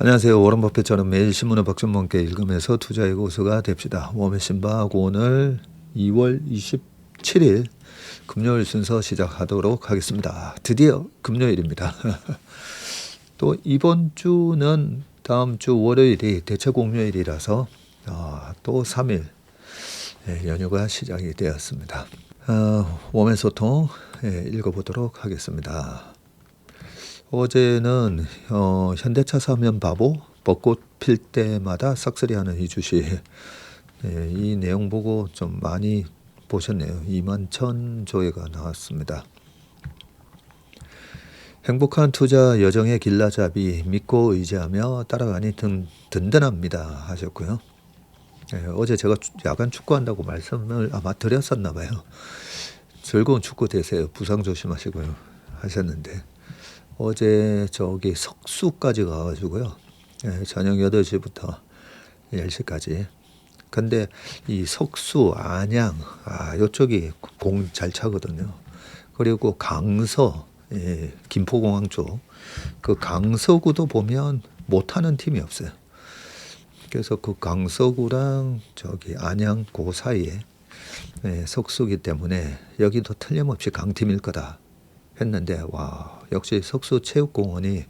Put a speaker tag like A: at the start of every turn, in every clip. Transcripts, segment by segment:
A: 안녕하세요. 워런 버핏처럼 매일 신문을 박준범께 읽으면서 투자의 고수가 됩시다. 웜의 신박 오늘 2월 27일 금요일 순서 시작하도록 하겠습니다. 드디어 금요일입니다. 또 이번 주는 다음 주 월요일이 대체공휴일이라서 또 3일 연휴가 시작이 되었습니다. 웜의 소통 읽어보도록 하겠습니다. 어제는 현대차 사면 바보 벚꽃 필 때마다 싹쓸이하는 이 주식 이 내용 보고 좀 많이 보셨네요. 2만 1,000조회가 나왔습니다. 행복한 투자 여정의 길라잡이 믿고 의지하며 따라가니 든든합니다 하셨고요. 어제 제가 야간 축구한다고 말씀을 아마 드렸었나 봐요. 즐거운 축구 되세요. 부상 조심하시고요 하셨는데 어제 저기 석수까지 가가지고요. 저녁 8시부터 10시까지. 근데 이 석수, 안양, 요쪽이 공 잘 차거든요. 그리고 강서, 김포공항 쪽, 그 강서구도 보면 못하는 팀이 없어요. 그래서 그 강서구랑 저기 안양 그 사이에 석수기 때문에 여기도 틀림없이 강팀일 거다 했는데 와 역시 석수체육공원이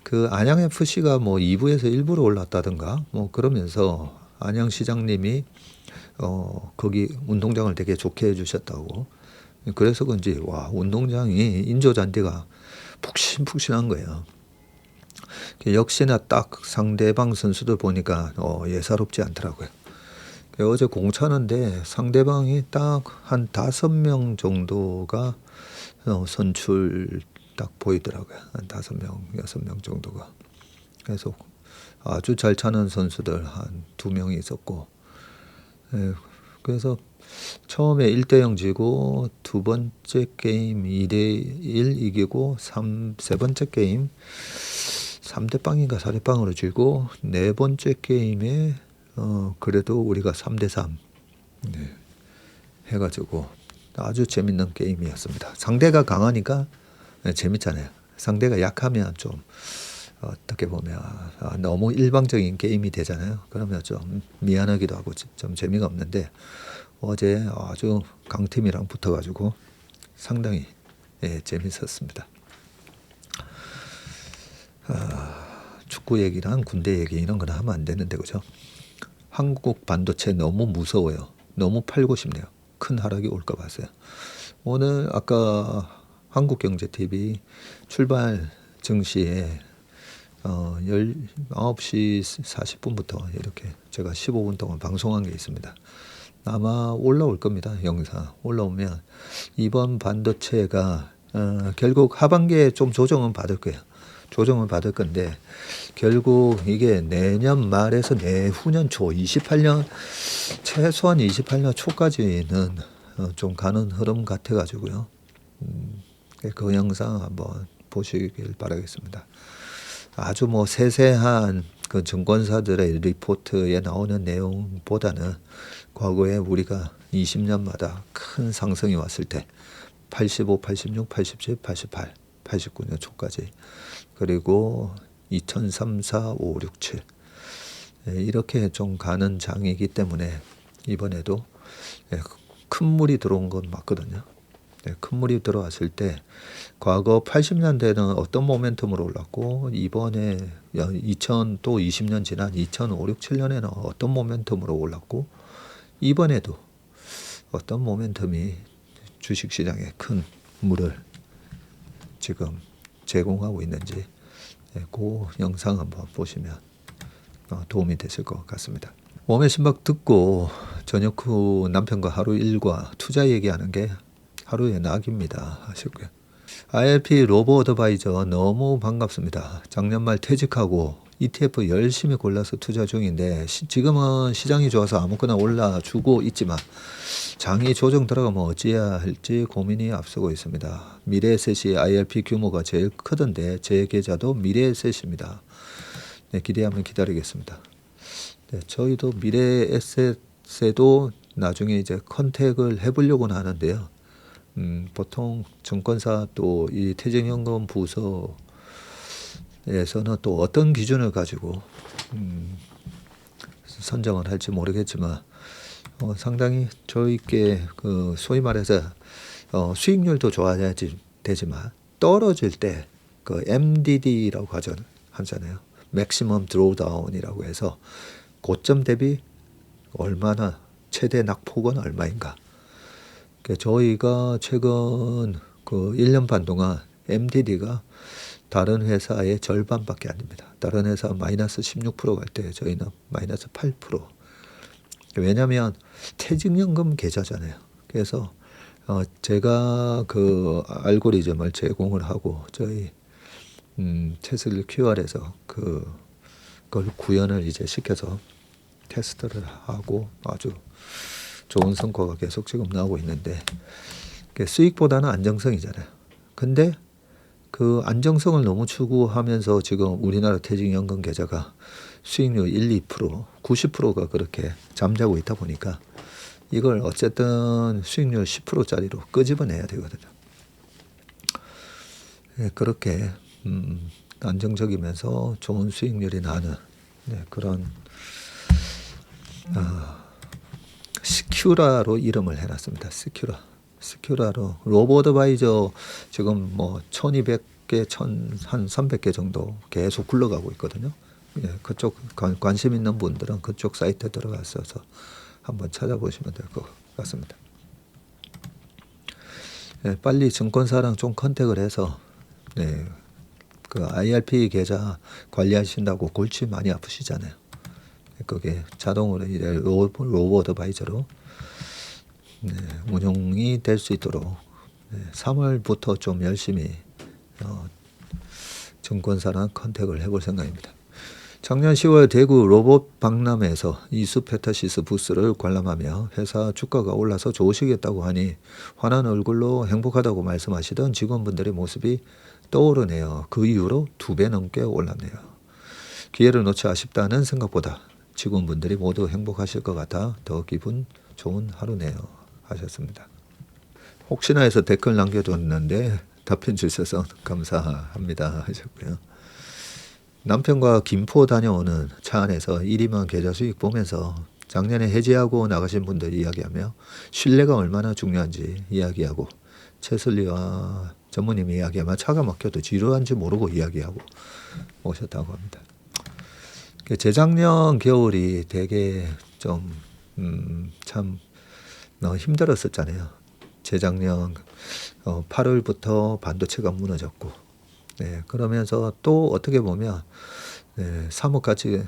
A: 그 안양FC가 뭐 2부에서 1부로 올랐다든가 뭐 그러면서 안양시장님이 거기 운동장을 되게 좋게 해주셨다고 그래서 그런지 와 운동장이 인조잔디가 푹신푹신한 거예요. 역시나 딱 상대방 선수들 보니까 예사롭지 않더라고요. 어제 공차는데 상대방이 딱 한 5명 정도가 선출 딱 보이더라고요. 한 5명, 6명 정도가. 그래서 아주 잘 차는 선수들 한 2명이 있었고, 그래서 처음에 1대0 지고 두 번째 게임 2대1 이기고 세 번째 게임 3대0인가 4대0으로 지고 네 번째 게임에 그래도 우리가 3대3 해가지고 아주 재밌는 게임이었습니다. 상대가 강하니까 재밌잖아요. 상대가 약하면 좀 어떻게 보면 너무 일방적인 게임이 되잖아요. 그러면 좀 미안하기도 하고 좀 재미가 없는데 어제 아주 강팀이랑 붙어가지고 상당히 재밌었습니다. 축구 얘기랑 군대 얘기 이런 거는 하면 안 되는데 그죠? 한국 반도체 너무 무서워요. 너무 팔고 싶네요. 큰 하락이 올까 봐서요. 오늘 아까 한국경제TV 출발 증시에 9시 40분부터 이렇게 제가 15분 동안 방송한 게 있습니다. 아마 올라올 겁니다. 영상 올라오면 이번 반도체가 결국 하반기에 좀 조정은 받을 거예요. 조정을 받을 건데 결국 이게 내년 말에서 내후년 초 28년 최소한 28년 초까지는 좀 가는 흐름 같아 가지고요. 그 영상 한번 보시길 바라겠습니다. 아주 뭐 세세한 그 증권사들의 리포트에 나오는 내용보다는 과거에 우리가 20년마다 큰 상승이 왔을 때 85, 86, 87, 88, 89년 초까지 그리고 2003, 4, 5, 6, 7 이렇게 좀 가는 장이기 때문에 이번에도 큰 물이 들어온 건 맞거든요. 큰 물이 들어왔을 때 과거 80년대는 어떤 모멘텀으로 올랐고 이번에 2000 또 20년 지난 2005, 6, 7년에는 어떤 모멘텀으로 올랐고 이번에도 어떤 모멘텀이 주식시장에 큰 물을 지금 제공하고 있는지 그 영상 한번 보시면 도움이 되실 것 같습니다. 웜의 신박 듣고 저녁 후 남편과 하루 일과 투자 얘기하는 게 하루의 낙입니다 하셨고요. IRP 로보 어드바이저 너무 반갑습니다. 작년 말 퇴직하고 ETF 열심히 골라서 투자 중인데 지금은 시장이 좋아서 아무거나 올라주고 있지만 장이 조정 들어가면 어찌해야 할지 고민이 앞서고 있습니다. 미래에셋이 IRP 규모가 제일 크던데 제 계좌도 미래에셋입니다. 기대하면 기다리겠습니다. 저희도 미래에셋에도 나중에 이제 컨택을 해보려고는 하는데요. 보통 증권사 또 이 퇴직연금 부서 에서는 또 어떤 기준을 가지고 선정을 할지 모르겠지만 상당히 저희께 그 소위 말해서 수익률도 좋아야 되지만 떨어질 때 그 MDD라고 하잖아요. Maximum Drawdown이라고 해서 고점 대비 얼마나 최대 낙폭은 얼마인가. 저희가 최근 그 1년 반 동안 MDD가 다른 회사의 절반밖에 안 됩니다. 다른 회사 마이너스 16% 갈 때 저희는 마이너스 8%. 왜냐하면 퇴직연금 계좌잖아요. 그래서 제가 그 알고리즘을 제공을 하고 저희 테슬라 QR에서 그걸 구현을 이제 시켜서 테스트를 하고 아주 좋은 성과가 계속 지금 나오고 있는데 수익보다는 안정성이잖아요. 근데 그 안정성을 너무 추구하면서 지금 우리나라 퇴직연금 계좌가 수익률 1, 2%, 90%가 그렇게 잠자고 있다 보니까 이걸 어쨌든 수익률 10%짜리로 끄집어내야 되거든요. 그렇게 안정적이면서 좋은 수익률이 나는 그런 스큐라로 이름을 해놨습니다. 스큐라로 로보어드바이저 지금 뭐 1200개, 한 300개 정도 계속 굴러가고 있거든요. 그쪽 관심 있는 분들은 그쪽 사이트에 들어가서 한번 찾아보시면 될 것 같습니다. 빨리 증권사랑 좀 컨택을 해서 그 IRP 계좌 관리하신다고 골치 많이 아프시잖아요. 그게 자동으로 이제 로보어드바이저로 운용이 될 수 있도록 3월부터 좀 열심히 증권사랑 컨택을 해볼 생각입니다. 작년 10월 대구 로봇 박람회에서 이수페타시스 부스를 관람하며 회사 주가가 올라서 좋으시겠다고 하니 환한 얼굴로 행복하다고 말씀하시던 직원분들의 모습이 떠오르네요. 그 이후로 2배 넘게 올랐네요. 기회를 놓치 아쉽다는 생각보다 직원분들이 모두 행복하실 것 같아 더 기분 좋은 하루네요. 하셨습니다. 혹시나 해서 댓글 남겨뒀는데 답변 주셔서 감사합니다 하셨고요. 남편과 김포 다녀오는 차 안에서 1위만 계좌 수익 보면서 작년에 해지하고 나가신 분들 이야기하며 신뢰가 얼마나 중요한지 이야기하고 최슬리와 전무님이 이야기하며 차가 막혀도 지루한지 모르고 이야기하고 오셨다고 합니다. 재작년 겨울이 되게 좀 참 힘들었었잖아요. 재작년 8월부터 반도체가 무너졌고 그러면서 또 어떻게 보면 3억까지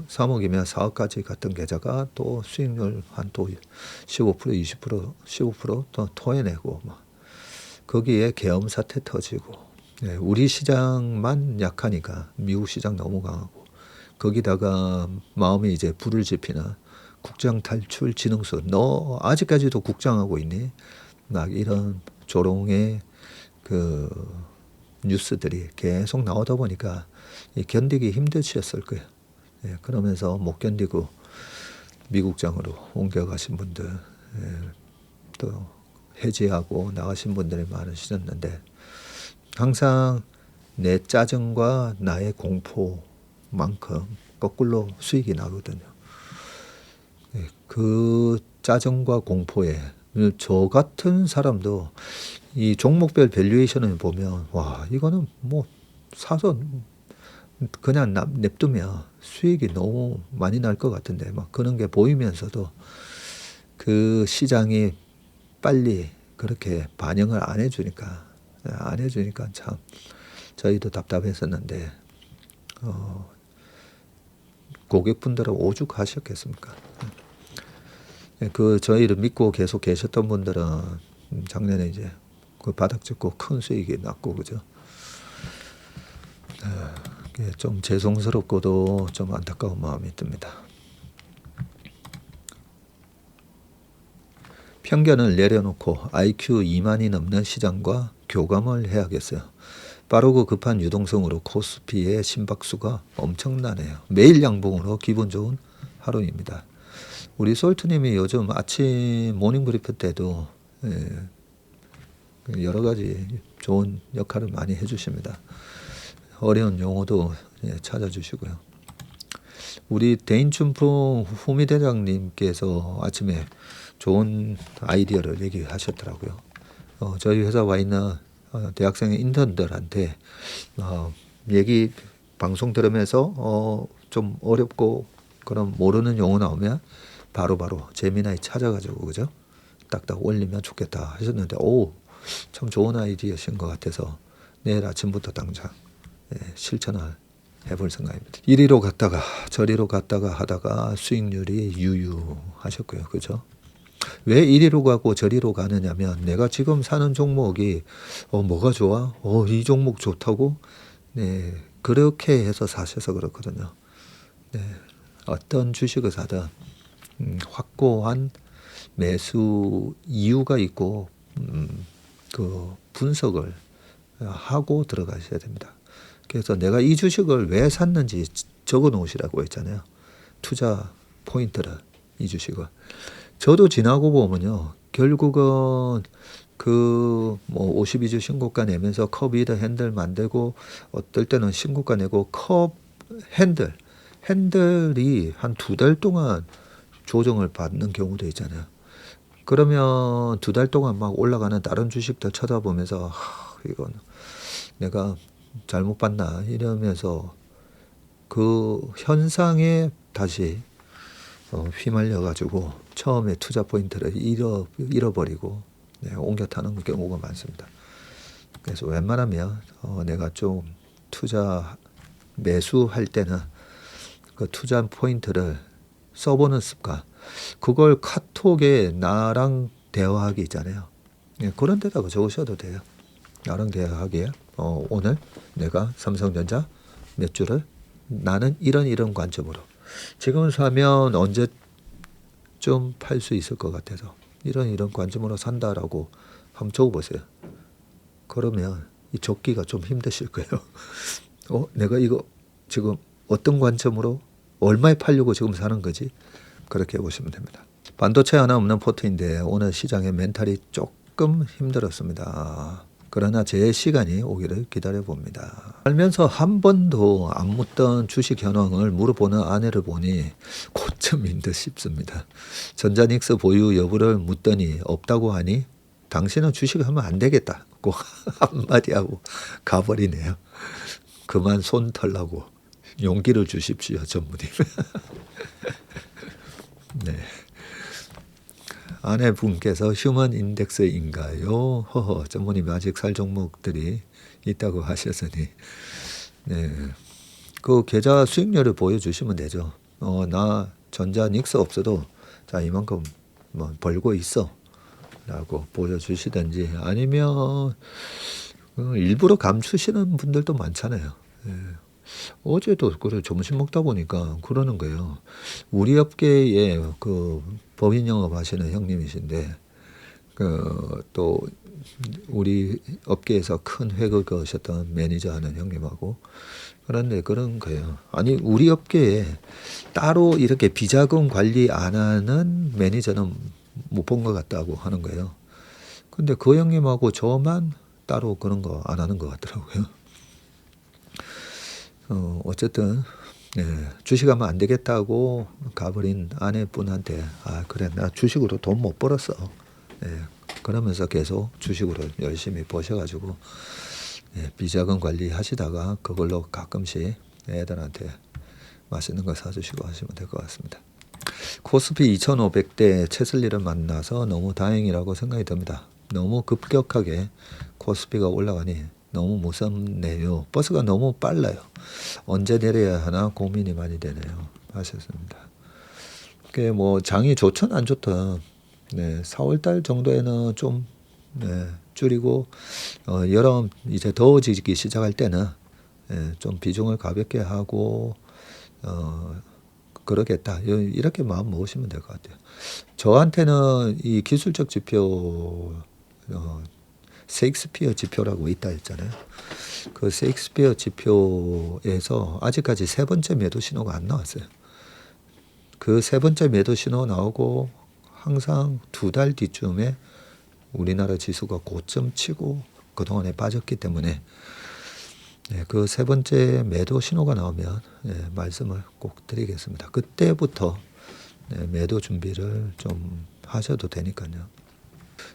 A: 3억이면 4억까지 갔던 계좌가 또 수익률 한 또 15%, 20%, 15%또 토해내고 거기에 계엄 사태 터지고 우리 시장만 약하니까 미국 시장 너무 강하고 거기다가 마음이 이제 불을 지피나 국장 탈출 진흥수 너 아직까지도 국장하고 있니? 막 이런 조롱의 그 뉴스들이 계속 나오다 보니까 견디기 힘드셨을 거예요. 그러면서 못 견디고 미국장으로 옮겨가신 분들 또 해지하고 나가신 분들이 많으셨는데 항상 내 짜증과 나의 공포만큼 거꾸로 수익이 나거든요. 그 짜증과 공포에 저 같은 사람도 이 종목별 밸류에이션을 보면 와 이거는 뭐 사서 그냥 냅두면 수익이 너무 많이 날 것 같은데 막 그런 게 보이면서도 그 시장이 빨리 그렇게 반영을 안 해주니까 참 저희도 답답했었는데 고객분들은 오죽하셨겠습니까? 그 저희를 믿고 계속 계셨던 분들은 작년에 이제 그 바닥 찍고 큰 수익이 났고 그죠? 좀 죄송스럽고도 좀 안타까운 마음이 듭니다. 편견을 내려놓고 IQ 2만이 넘는 시장과 교감을 해야겠어요. 빠르고 급한 유동성으로 코스피의 심박수가 엄청나네요. 매일 양봉으로 기분 좋은 하루입니다. 우리 솔트님이 요즘 아침 모닝브리프 때도 여러 가지 좋은 역할을 많이 해주십니다. 어려운 용어도 찾아주시고요. 우리 대인춘풍 후미 대장님께서 아침에 좋은 아이디어를 얘기하셨더라고요. 저희 회사 와 있는 대학생 인턴들한테 얘기 방송 들으면서 좀 어렵고 그런 모르는 용어 나오면 바로바로 재미나게 찾아가지고 그죠? 딱딱 올리면 좋겠다 하셨는데 참 좋은 아이디어신 것 같아서 내일 아침부터 당장 실천을 해볼 생각입니다. 이리로 갔다가 저리로 갔다가 하다가 수익률이 유유하셨고요. 그죠? 왜 이리로 가고 저리로 가느냐면 내가 지금 사는 종목이 뭐가 좋아? 이 종목 좋다고? 네, 그렇게 해서 사셔서 그렇거든요. 네, 어떤 주식을 사든 확고한 매수 이유가 있고 그 분석을 하고 들어가셔야 됩니다. 그래서 내가 이 주식을 왜 샀는지 적어 놓으시라고 했잖아요. 투자 포인트를, 이 주식을. 저도 지나고 보면요. 결국은 그 뭐 52주 신고가 내면서 컵 위더 핸들 만들고 어떨 때는 신고가 내고 컵 핸들이 한 2달 동안 조정을 받는 경우도 있잖아요. 그러면 2달 동안 막 올라가는 다른 주식들 쳐다보면서 이건 내가 잘못 봤나 이러면서 그 현상에 다시 휘말려 가지고 처음에 투자 포인트를 잃어버리고 옮겨 타는 경우가 많습니다. 그래서 웬만하면 내가 좀 투자 매수할 때는 그 투자 포인트를 써보는 습관, 그걸 카톡에 나랑 대화하기 있잖아요. 그런 데다가 적으셔도 돼요. 나랑 대화하기에 오늘 내가 삼성전자 몇 주를 나는 이런 관점으로 지금 사면 언제쯤 팔 수 있을 것 같아서 이런 관점으로 산다라고 한번 적어보세요. 그러면 이 적기가 좀 힘드실 거예요. 내가 이거 지금 어떤 관점으로 얼마에 팔려고 지금 사는 거지? 그렇게 보시면 됩니다. 반도체 하나 없는 포트인데 오늘 시장의 멘탈이 조금 힘들었습니다. 그러나 제 시간이 오기를 기다려 봅니다. 살면서 한 번도 안 묻던 주식 현황을 물어보는 아내를 보니 고점인 듯 싶습니다. 전자닉스 보유 여부를 묻더니 없다고 하니 당신은 주식을 하면 안 되겠다고 한마디 하고 가버리네요. 그만 손 털라고 용기를 주십시오, 전무님. 네. 아내분께서 휴먼 인덱스인가요? 허허, 전무님 아직 살 종목들이 있다고 하셨으니, 네. 그 계좌 수익률을 보여주시면 되죠. 나 전자 닉스 없어도 자 이만큼 뭐 벌고 있어 라고 보여주시든지 아니면 일부러 감추시는 분들도 많잖아요. 네. 어제도 그래 점심 먹다 보니까 그러는 거예요. 우리 업계에 그 법인 영업하시는 형님이신데 또 우리 업계에서 큰 획을 그으셨던 매니저 하는 형님하고 그런데 그런 거예요. 아니 우리 업계에 따로 이렇게 비자금 관리 안 하는 매니저는 못 본 것 같다고 하는 거예요. 근데 그 형님하고 저만 따로 그런 거 안 하는 것 같더라고요. 어쨌든 주식하면 안 되겠다고 가버린 아내분한테 그래 나 주식으로 돈 못 벌었어. 그러면서 계속 주식으로 열심히 버셔가지고 비자금 관리하시다가 그걸로 가끔씩 애들한테 맛있는 거 사주시고 하시면 될 것 같습니다. 코스피 2500대 최슬리를 만나서 너무 다행이라고 생각이 듭니다. 너무 급격하게 코스피가 올라가니 너무 무섭네요. 버스가 너무 빨라요. 언제 내려야 하나 고민이 많이 되네요. 하셨습니다. 그게 뭐 장이 좋든 안 좋든 4월달 정도에는 좀 줄이고 여름 이제 더워지기 시작할 때는 좀 비중을 가볍게 하고 그러겠다. 이렇게 마음 먹으시면 될 것 같아요. 저한테는 이 기술적 지표 세익스피어 지표라고 있다 했잖아요. 그 세익스피어 지표에서 아직까지 세 번째 매도 신호가 안 나왔어요. 그 세 번째 매도 신호 나오고 항상 2달 뒤쯤에 우리나라 지수가 고점 치고 그동안에 빠졌기 때문에 네, 그 세 번째 매도 신호가 나오면 말씀을 꼭 드리겠습니다. 그때부터 매도 준비를 좀 하셔도 되니까요.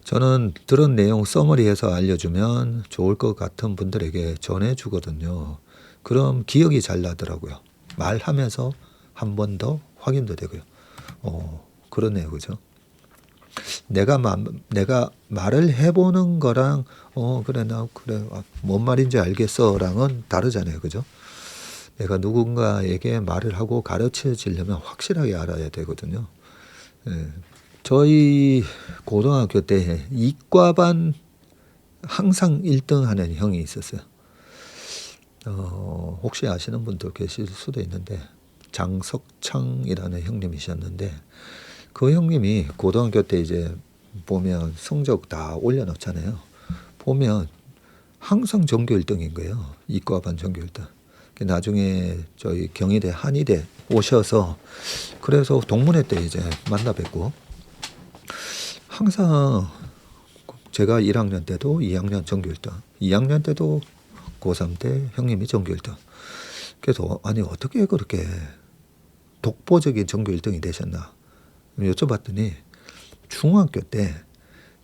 A: 저는 들은 내용 서머리해서 알려주면 좋을 것 같은 분들에게 전해주거든요. 그럼 기억이 잘 나더라고요. 말하면서 한 번 더 확인도 되고요. 그러네요, 그죠? 내가 말을 해보는 거랑 그래 나 그래 뭔 말인지 알겠어랑은 다르잖아요, 그죠? 내가 누군가에게 말을 하고 가르쳐 주려면 확실하게 알아야 되거든요. 예. 저희 고등학교 때 이과반 항상 1등 하는 형이 있었어요. 혹시 아시는 분도 계실 수도 있는데 장석창이라는 형님이셨는데 그 형님이 고등학교 때 이제 보면 성적 다 올려놓잖아요. 보면 항상 전교 1등인 거예요. 이과반 전교 1등. 나중에 저희 경희대 한의대 오셔서 그래서 동문회 때 이제 만나 뵙고 항상 제가 1학년 때도 2학년 전교 1등, 2학년 때도 고3 때 형님이 전교 1등. 그래서 아니 어떻게 그렇게 독보적인 전교 1등이 되셨나 여쭤봤더니 중학교 때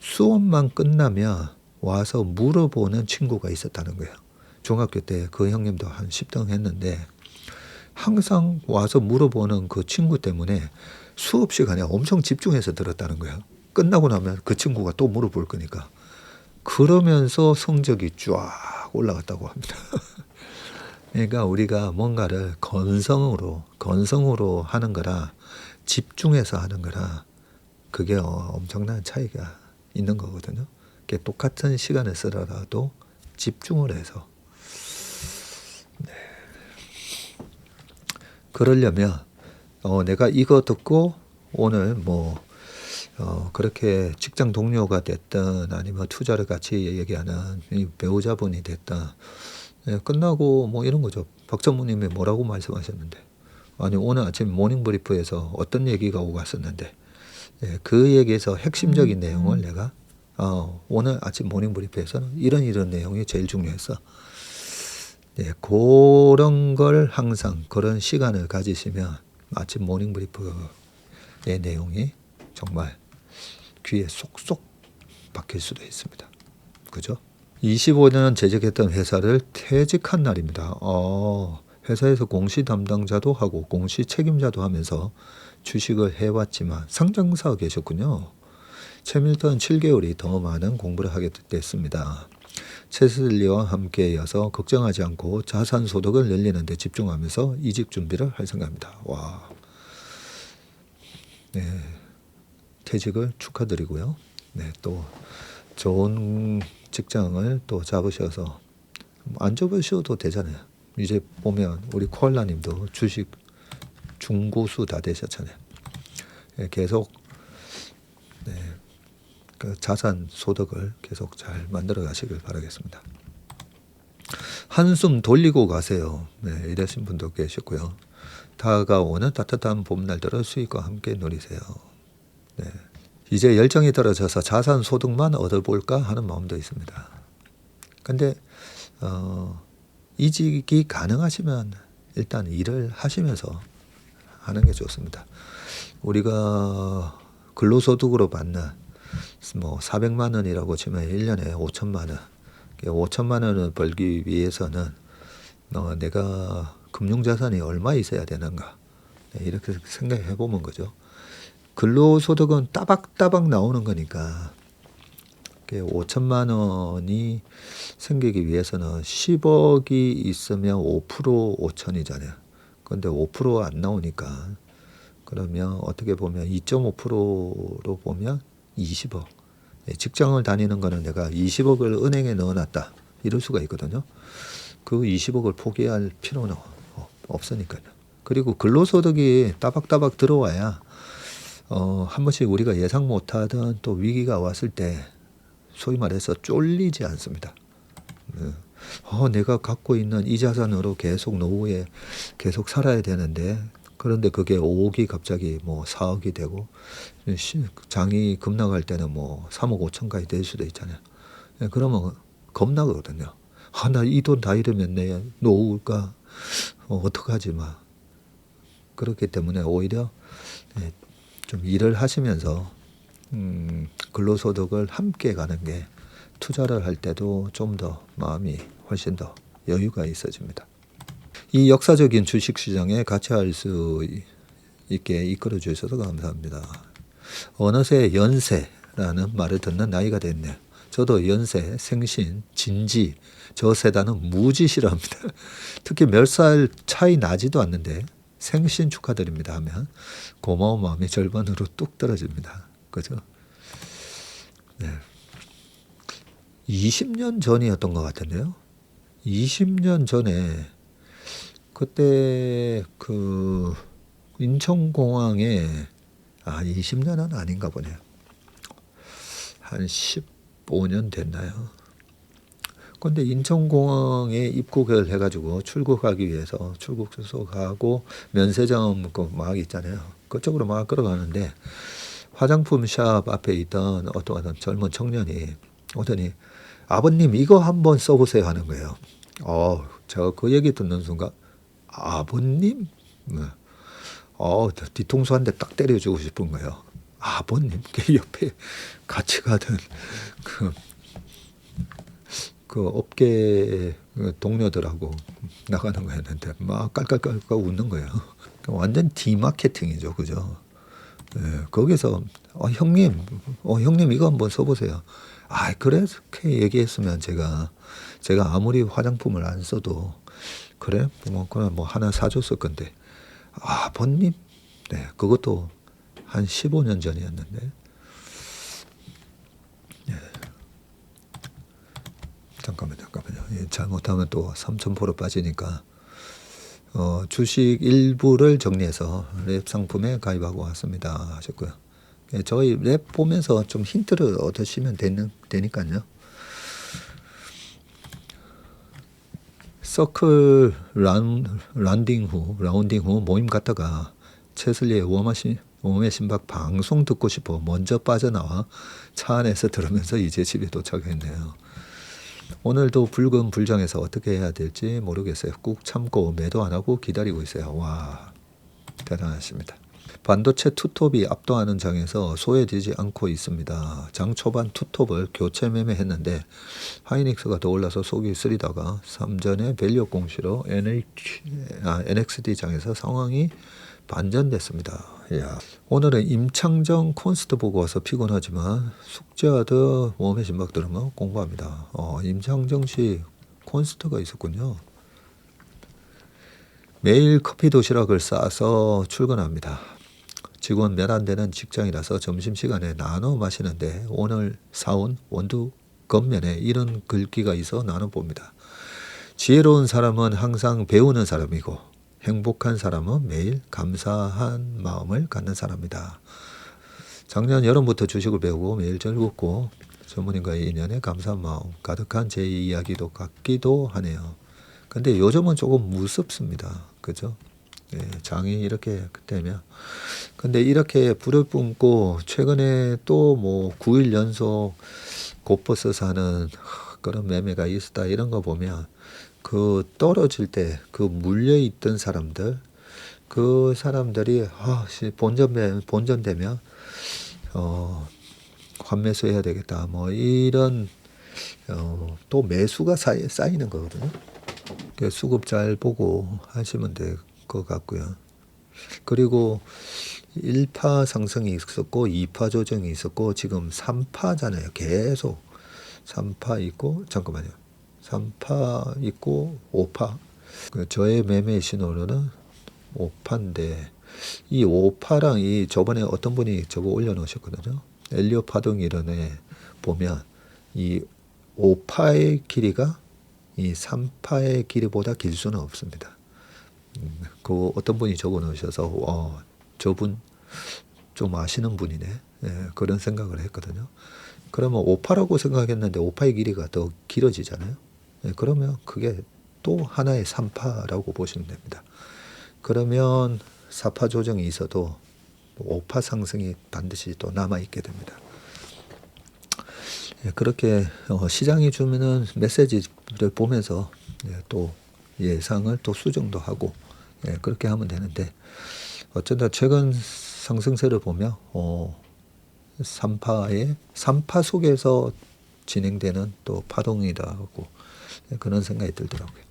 A: 수업만 끝나면 와서 물어보는 친구가 있었다는 거예요. 중학교 때 그 형님도 한 10등 했는데 항상 와서 물어보는 그 친구 때문에 수업 시간에 엄청 집중해서 들었다는 거예요. 끝나고 나면 그 친구가 또 물어볼 거니까. 그러면서 성적이 쫙 올라갔다고 합니다. 그러니까 우리가 뭔가를 건성으로 하는 거라 집중해서 하는 거라 그게 엄청난 차이가 있는 거거든요. 똑같은 시간을 쓰더라도 집중을 해서 그러려면 내가 이거 듣고 오늘 뭐 그렇게 직장 동료가 됐든 아니면 투자를 같이 얘기하는 배우자분이 됐든 끝나고 뭐 이런 거죠. 박 전무님이 뭐라고 말씀하셨는데 아니 오늘 아침 모닝브리프에서 어떤 얘기가 오고 갔었는데 그 얘기에서 핵심적인 내용을 내가 오늘 아침 모닝브리프에서는 이런 내용이 제일 중요했어. 그런 걸 항상 그런 시간을 가지시면 아침 모닝브리프의 내용이 정말 귀에 쏙쏙 박힐 수도 있습니다. 그죠? 25년 재직했던 회사를 퇴직한 날입니다. 회사에서 공시 담당자도 하고 공시 책임자도 하면서 주식을 해왔지만 상장사가 계셨군요. 채밀턴 7개월이 더 많은 공부를 하게 됐습니다. 채슬리와 함께 이어서 걱정하지 않고 자산 소득을 늘리는 데 집중하면서 이직 준비를 할 생각입니다. 와, 네, 퇴직을 축하드리고요. 네, 또 좋은 직장을 또 잡으셔서 안 잡으셔도 되잖아요. 이제 보면 우리 코알라님도 주식 중고수 다 되셨잖아요. 계속 그 자산 소득을 계속 잘 만들어 가시길 바라겠습니다. 한숨 돌리고 가세요. 네, 이러신 분도 계시고요. 다가오는 따뜻한 봄날들을 수익과 함께 누리세요. 네. 이제 열정이 떨어져서 자산 소득만 얻어볼까 하는 마음도 있습니다. 근데 이직이 가능하시면 일단 일을 하시면서 하는 게 좋습니다. 우리가 근로소득으로 받는 뭐 400만 원이라고 치면 1년에 5천만 원. 5천만 원을 벌기 위해서는 내가 금융자산이 얼마 있어야 되는가. 이렇게 생각해 보면 거죠. 근로소득은 따박따박 나오는 거니까 5천만 원이 생기기 위해서는 10억이 있으면 5% 5천이잖아요. 그런데 5% 안 나오니까 그러면 어떻게 보면 2.5%로 보면 20억. 직장을 다니는 거는 내가 20억을 은행에 넣어놨다. 이럴 수가 있거든요. 그 20억을 포기할 필요는 없으니까요. 그리고 근로소득이 따박따박 들어와야 한 번씩 우리가 예상 못하던 또 위기가 왔을 때 소위 말해서 쫄리지 않습니다. 내가 갖고 있는 이 자산으로 계속 노후에 계속 살아야 되는데 그런데 그게 5억이 갑자기 뭐 4억이 되고 장이 급락할 때는 뭐 3억 5천까지 될 수도 있잖아요. 그러면 겁나거든요. 아, 나 이 돈 다 잃으면 내 노후가 어떡하지 막. 그렇기 때문에 오히려 예, 좀 일을 하시면서 근로소득을 함께 가는 게 투자를 할 때도 좀 더 마음이 훨씬 더 여유가 있어집니다. 이 역사적인 주식시장에 같이할 수 있게 이끌어 주셔서 감사합니다. 어느새 연세라는 말을 듣는 나이가 됐네요. 저도 연세, 생신, 진지 저 세단은 무지 싫어합니다. 특히 몇 살 차이 나지도 않는데 생신 축하드립니다 하면 고마운 마음이 절반으로 뚝 떨어집니다. 그죠? 네. 20년 전이었던 것 같은데요. 20년 전에 그때 그 인천공항에 20년은 아닌가 보네요. 한 15년 됐나요? 근데 인천공항에 입국을 해가지고 출국하기 위해서 출국소서 가고 면세점 막 있잖아요. 그쪽으로 막 걸어가는데 화장품 샵 앞에 있던 어떤 젊은 청년이 오더니 아버님 이거 한번 써보세요 하는 거예요. 제가 그 얘기 듣는 순간 아버님? 뒤통수 한 대 딱 때려주고 싶은 거예요. 아버님? 그 옆에 같이 가던 그 업계 동료들하고 나가는 거였는데 막 깔깔깔깔 웃는 거예요. 완전 디마케팅이죠, 그죠? 예, 거기서 형님, 형님 이거 한번 써보세요. 그렇게 얘기했으면 제가 아무리 화장품을 안 써도 그래 그냥 뭐 하나 사줬을 건데 아버님, 네, 그것도 한 15년 전이었는데. 잠깐만요. 잘못하면 또 3,000% 빠지니까 주식 일부를 정리해서 랩 상품에 가입하고 왔습니다 하셨고요. 예, 저희 랩 보면서 좀 힌트를 얻으시면 되니까요. 서클 라운딩 후 모임 갔다가 채슬리의 웜의 신박 방송 듣고 싶어 먼저 빠져나와 차 안에서 들으면서 이제 집에 도착했네요. 오늘도 불금불장해서 어떻게 해야 될지 모르겠어요. 꾹 참고 매도 안 하고 기다리고 있어요. 와, 대단하십니다. 반도체 투톱이 압도하는 장에서 소외되지 않고 있습니다. 장 초반 투톱을 교체 매매했는데 하이닉스가 더 올라서 속이 쓰리다가 3전의 밸류업 공시로 NXD 장에서 상황이 반전됐습니다. 이야. 오늘은 임창정 콘서트 보고 와서 피곤하지만 숙제하듯 웜의 신박 들으면 공부합니다. 임창정 씨 콘서트가 있었군요. 매일 커피 도시락을 싸서 출근합니다. 직원 몇 안 되는 직장이라서 점심시간에 나눠 마시는데 오늘 사온 원두 겉면에 이런 글귀가 있어 나눠 봅니다. 지혜로운 사람은 항상 배우는 사람이고 행복한 사람은 매일 감사한 마음을 갖는 사람이다. 작년 여름부터 주식을 배우고 매일 즐겁고 전문인과의 인연에 감사한 마음 가득한 제 이야기도 같기도 하네요. 근데 요즘은 조금 무섭습니다. 그죠? 네, 장이 이렇게 되면. 근데 이렇게 불을 뿜고 최근에 또 뭐 9일 연속 곧버스 사는 그런 매매가 있었다 이런 거 보면 그 떨어질 때 그 물려있던 사람들 그 사람들이 본전되면 환매수해야 되겠다 뭐 이런 또 매수가 쌓이는 거거든요. 수급 잘 보고 하시면 될 것 같고요. 그리고 1파 상승이 있었고 2파 조정이 있었고 지금 3파잖아요. 계속 3파 있고 잠깐만요. 3파 있고 5파. 저의 매매 신호로는 5파인데 이 5파랑 이 저번에 어떤 분이 저거 올려놓으셨거든요. 엘리엇 파동 이론에 보면 이 5파의 길이가 이 3파의 길이보다 길 수는 없습니다. 그 어떤 분이 적어 놓으셔서 저분 좀 아시는 분이네. 예, 그런 생각을 했거든요. 그러면 5파라고 생각했는데 5파의 길이가 더 길어지잖아요. 예, 그러면 그게 또 하나의 3파라고 보시면 됩니다. 그러면 4파 조정이 있어도 5파 상승이 반드시 또 남아있게 됩니다. 예, 그렇게 시장이 주면은 메시지 보면서 또 예상을 또 수정도 하고 그렇게 하면 되는데 어쩐다 최근 상승세를 보면 3파 속에서 진행되는 또 파동이라고 그런 생각이 들더라고요.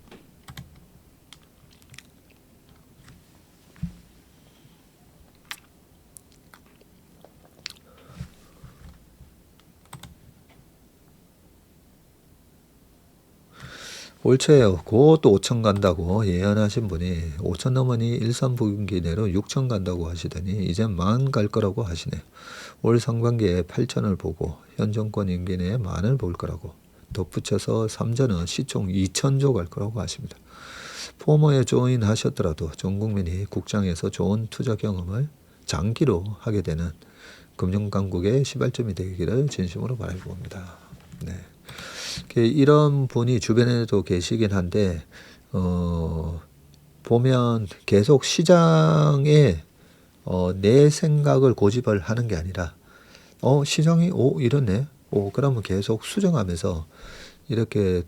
A: 올초에요. 그것도 5천 간다고 예언하신 분이 5천 넘으니 일산 분기 내로 6천 간다고 하시더니 이제 만 갈 거라고 하시네요. 올 상반기에 8천을 보고 현 정권 임기 내에 만을 볼 거라고 덧붙여서 3전은 시총 2천조 갈 거라고 하십니다. 포머에 조인하셨더라도 전 국민이 국장에서 좋은 투자 경험을 장기로 하게 되는 금융강국의 시발점이 되기를 진심으로 바라봅니다. 네. 이런 분이 주변에도 계시긴 한데 보면 계속 시장에 내 생각을 고집을 하는 게 아니라 시장이 이렇네. 그러면 계속 수정하면서 이렇게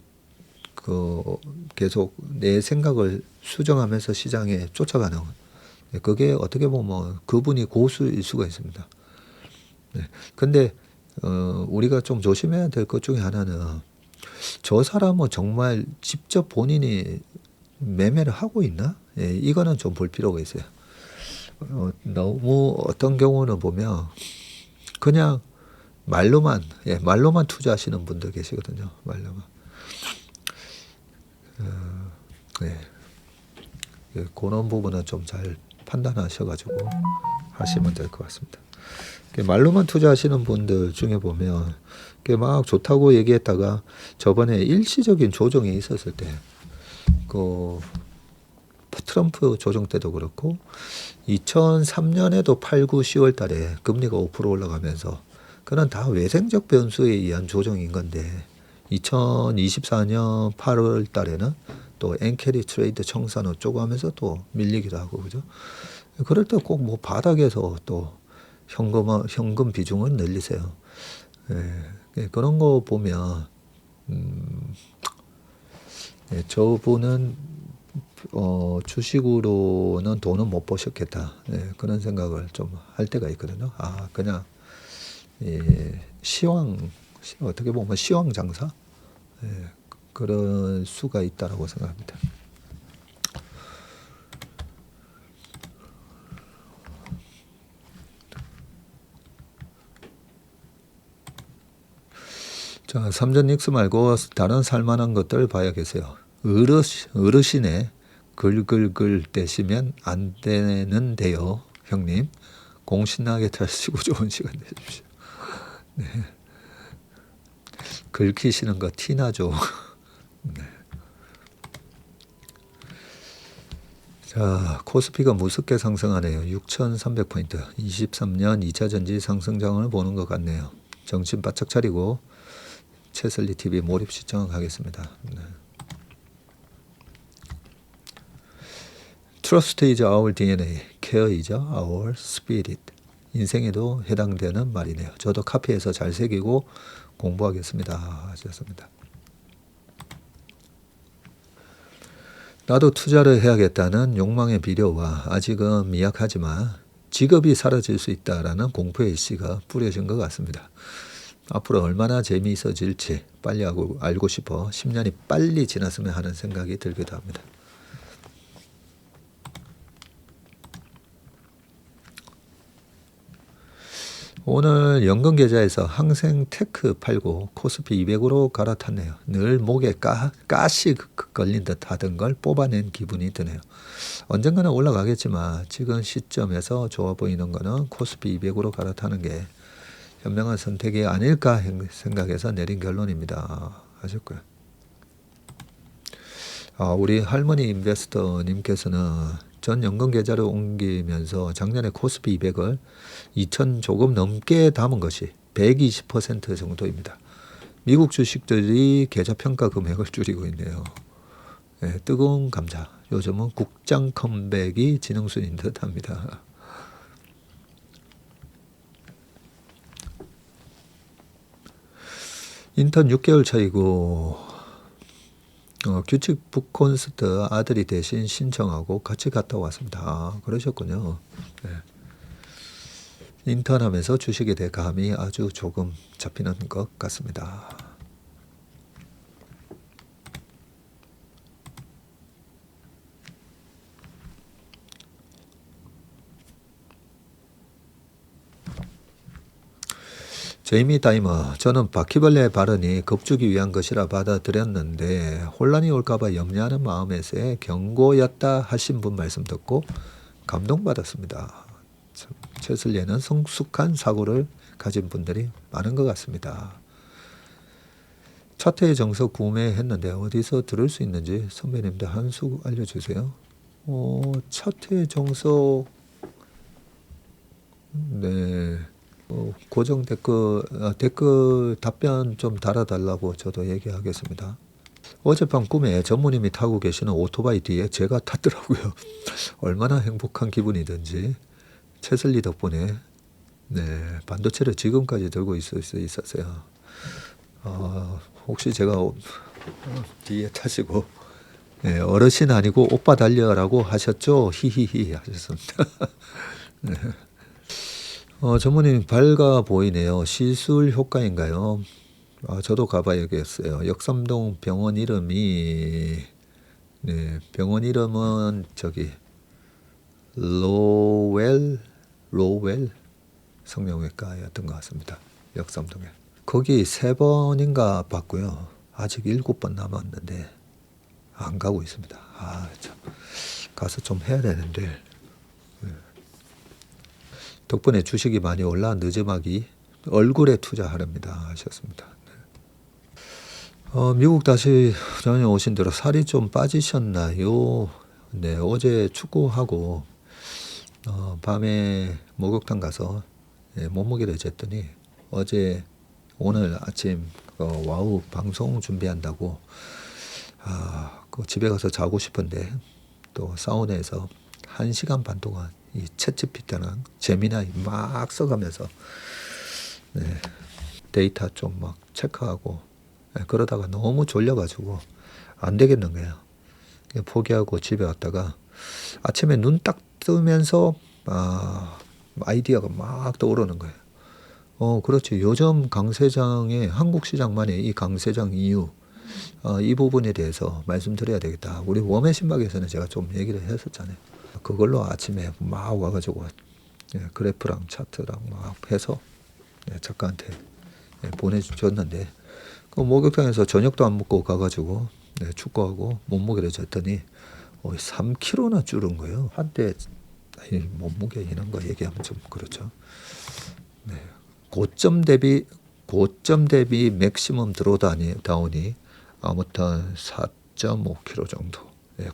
A: 계속 내 생각을 수정하면서 시장에 쫓아가는 그게 어떻게 보면 그분이 고수일 수가 있습니다. 네. 근데 우리가 좀 조심해야 될 것 중에 하나는 저 사람은 정말 직접 본인이 매매를 하고 있나? 이거는 좀 볼 필요가 있어요. 너무 어떤 경우는 보면 그냥 말로만 투자하시는 분들 계시거든요. 말로만. 네. 그런 부분은 좀 잘 판단하셔가지고 하시면 될 것 같습니다. 말로만 투자하시는 분들 중에 보면 막 좋다고 얘기했다가 저번에 일시적인 조정이 있었을 때 트럼프 조정 때도 그렇고 2003년에도 8, 9, 10월 달에 금리가 5% 올라가면서 그건 다 외생적 변수에 의한 조정인 건데 2024년 8월 달에는 또 엔캐리 트레이드 청산 어쩌고 하면서 또 밀리기도 하고 그죠? 그럴 때 꼭 뭐 바닥에서 또 현금 비중을 늘리세요. 그런 거 보면 저분은 주식으로는 돈은 못 버셨겠다. 그런 생각을 좀 할 때가 있거든요. 그냥 어떻게 보면 시황 장사 그럴 수가 있다라고 생각합니다. 자, 삼전 닉스 말고 다른 살만한 것들 봐야겠어요. 어르신의 글글글 떼시면 안 되는데요, 형님. 공신나게 타시고 좋은 시간 되십시오. 네. 긁히시는 거 티나죠. 네. 자, 코스피가 무섭게 상승하네요. 6,300포인트. 23년 2차 전지 상승장을 보는 것 같네요. 정신 바짝 차리고 최슬리 TV 몰입 시청을 가겠습니다. 네. Trust is our DNA, care is our spirit. 인생에도 해당되는 말이네요. 저도 카피해서 잘 새기고 공부하겠습니다. 하셨습니다. 나도 투자를 해야겠다는 욕망의 비료와 아직은 미약하지만 직업이 사라질 수 있다라는 공포의 씨가 뿌려진 것 같습니다. 앞으로 얼마나 재미있어질지 빨리 알고 싶어 10년이 빨리 지났으면 하는 생각이 들기도 합니다. 오늘 연금계좌에서 항생테크 팔고 코스피 200으로 갈아탔네요. 늘 목에 가시 걸린 듯 하던 걸 뽑아낸 기분이 드네요. 언젠가는 올라가겠지만 지금 시점에서 좋아 보이는 거는 코스피 200으로 갈아타는 게 현명한 선택이 아닐까 생각해서 내린 결론입니다. 하셨고요. 우리 할머니 인베스터님께서는 전 연금 계좌를 옮기면서 작년에 코스피 200을 2천 조금 넘게 담은 것이 120% 정도입니다. 미국 주식들이 계좌 평가 금액을 줄이고 있네요. 뜨거운 감자. 요즘은 국장 컴백이 진흥순인 듯합니다. 인턴 6개월 차이고 규칙 북 콘서트 아들이 대신 신청하고 같이 갔다 왔습니다. 아, 그러셨군요. 네. 인턴하면서 주식에 대해 감이 아주 조금 잡히는 것 같습니다. 제이미 다이머, 저는 바퀴벌레 발언이 겁주기 위한 것이라 받아들였는데 혼란이 올까봐 염려하는 마음에서의 경고였다 하신 분 말씀 듣고 감동받았습니다. 참, 최슬리에는 성숙한 사고를 가진 분들이 많은 것 같습니다. 차트의 정서 구매했는데 어디서 들을 수 있는지 선배님들 한 수 알려주세요. 차트의 정서, 네. 고정 댓글 답변 좀 달아달라고 저도 얘기하겠습니다. 어젯밤 꿈에 전무님이 타고 계시는 오토바이 뒤에 제가 탔더라고요. 얼마나 행복한 기분이든지 최슬리 덕분에 네, 반도체를 지금까지 들고 있을 수 있었어요. 혹시 제가 뒤에 타시고 네, 어르신 아니고 오빠 달려라고 하셨죠? 히히히 하셨습니다. 네. 전무님 밝아 보이네요. 시술 효과인가요? 저도 가봐야겠어요. 역삼동 병원 이름이 네, 병원 이름은 저기 로웰 성형외과였던 것 같습니다. 역삼동에. 거기 3번인가 봤고요. 아직 7번 남았는데 안 가고 있습니다. 참. 가서 좀 해야 되는데. 덕분에 주식이 많이 올라 늦음하기 얼굴에 투자하렵니다 하셨습니다. 네. 미국 다시 다녀오신 대로 살이 좀 빠지셨나요? 네, 어제 축구하고 밤에 목욕탕 가서 몸무게를 쟀더니 어제 오늘 아침 와우 방송 준비한다고 집에 가서 자고 싶은데 또 사우나에서 1시간 반 동안 이 챗GPT랑 제미나이 막 써가면서 네, 데이터 좀 막 체크하고 그러다가 너무 졸려가지고 안 되겠는 거예요. 포기하고 집에 왔다가 아침에 눈 딱 뜨면서 아이디어가 막 떠오르는 거예요. 그렇지. 요즘 강세장의 한국 시장만의 이 강세장 이유 이 부분에 대해서 말씀드려야 되겠다. 우리 웜의 신박에서는 제가 좀 얘기를 했었잖아요. 그걸로 아침에 막 와가지고 그래프랑 차트랑 막 해서 작가한테 보내줬는데 그 목욕탕에서 저녁도 안 먹고 가가지고 축구하고 몸무게를 쟀더니 3kg나 줄은 거예요. 한때 몸무게 이런 거 얘기하면 좀 그렇죠. 네. 고점 대비 맥시멈 드로다운이 아무튼 4.5kg 정도.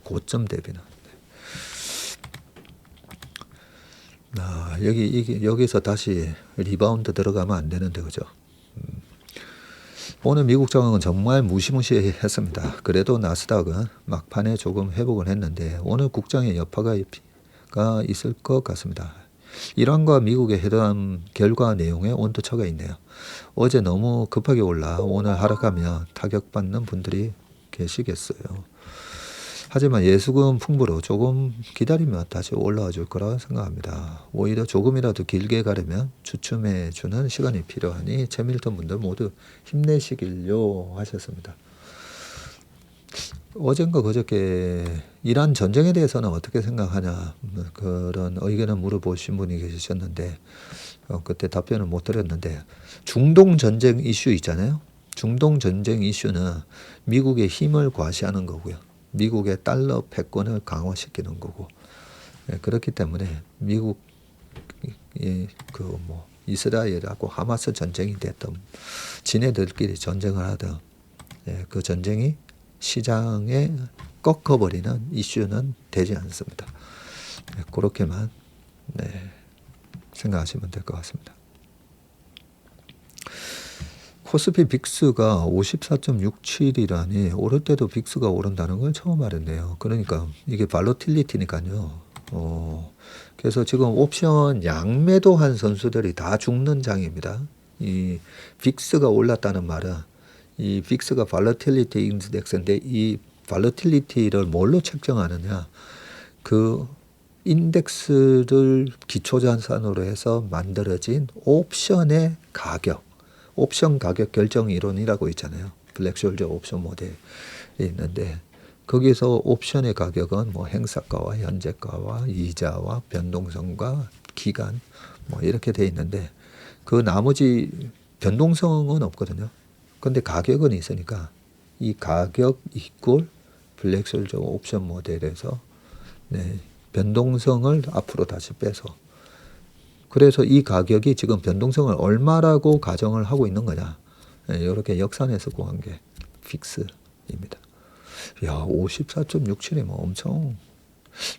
A: 고점 대비는. 여기서 다시 리바운드 들어가면 안 되는데 그죠? 오늘 미국 장은 정말 무시무시했습니다. 그래도 나스닥은 막판에 조금 회복을 했는데 오늘 국장의 여파가 있을 것 같습니다. 이란과 미국의 회담 결과 내용에 온도차가 있네요. 어제 너무 급하게 올라 오늘 하락하면 타격받는 분들이 계시겠어요. 하지만 예수금 풍부로 조금 기다리면 다시 올라와 줄 거라 생각합니다. 오히려 조금이라도 길게 가려면 주춤해 주는 시간이 필요하니 재밀턴 분들 모두 힘내시길요 하셨습니다. 어젠가 그저께 이란 전쟁에 대해서는 어떻게 생각하냐 그런 의견을 물어보신 분이 계셨는데 그때 답변을 못 드렸는데 중동 전쟁 이슈 있잖아요. 중동 전쟁 이슈는 미국의 힘을 과시하는 거고요. 미국의 달러 패권을 강화시키는 거고 그렇기 때문에 미국 이스라엘하고 하마스 전쟁이 됐던 지네들끼리 전쟁을 하던 그 전쟁이 시장에 꺾어버리는 이슈는 되지 않습니다. 그렇게만 생각하시면 될 것 같습니다. 코스피 빅스가 54.67이라니 오를 때도 빅스가 오른다는 걸 처음 알았네요. 그러니까 이게 발로틸리티니까요. 그래서 지금 옵션 양매도한 선수들이 다 죽는 장입니다. 이 빅스가 올랐다는 말은 이 빅스가 발로틸리티 인덱스인데 이 발러틸리티를 뭘로 책정하느냐? 그 인덱스를 기초자산으로 해서 만들어진 옵션의 가격, 옵션 가격 결정 이론이라고 있잖아요. 블랙숄저 옵션 모델이 있는데 거기서 옵션의 가격은 뭐 행사가와 현재가와 이자와 변동성과 기간 뭐 이렇게 돼 있는데 그 나머지 변동성은 없거든요. 근데 가격은 있으니까 이 가격 이꼴 블랙숄저 옵션 모델에서 네, 변동성을 앞으로 다시 빼서 그래서 이 가격이 지금 변동성을 얼마라고 가정을 하고 있는 거냐. 네, 이렇게 역산해서 구한 게 픽스입니다. 야, 54.67이면 엄청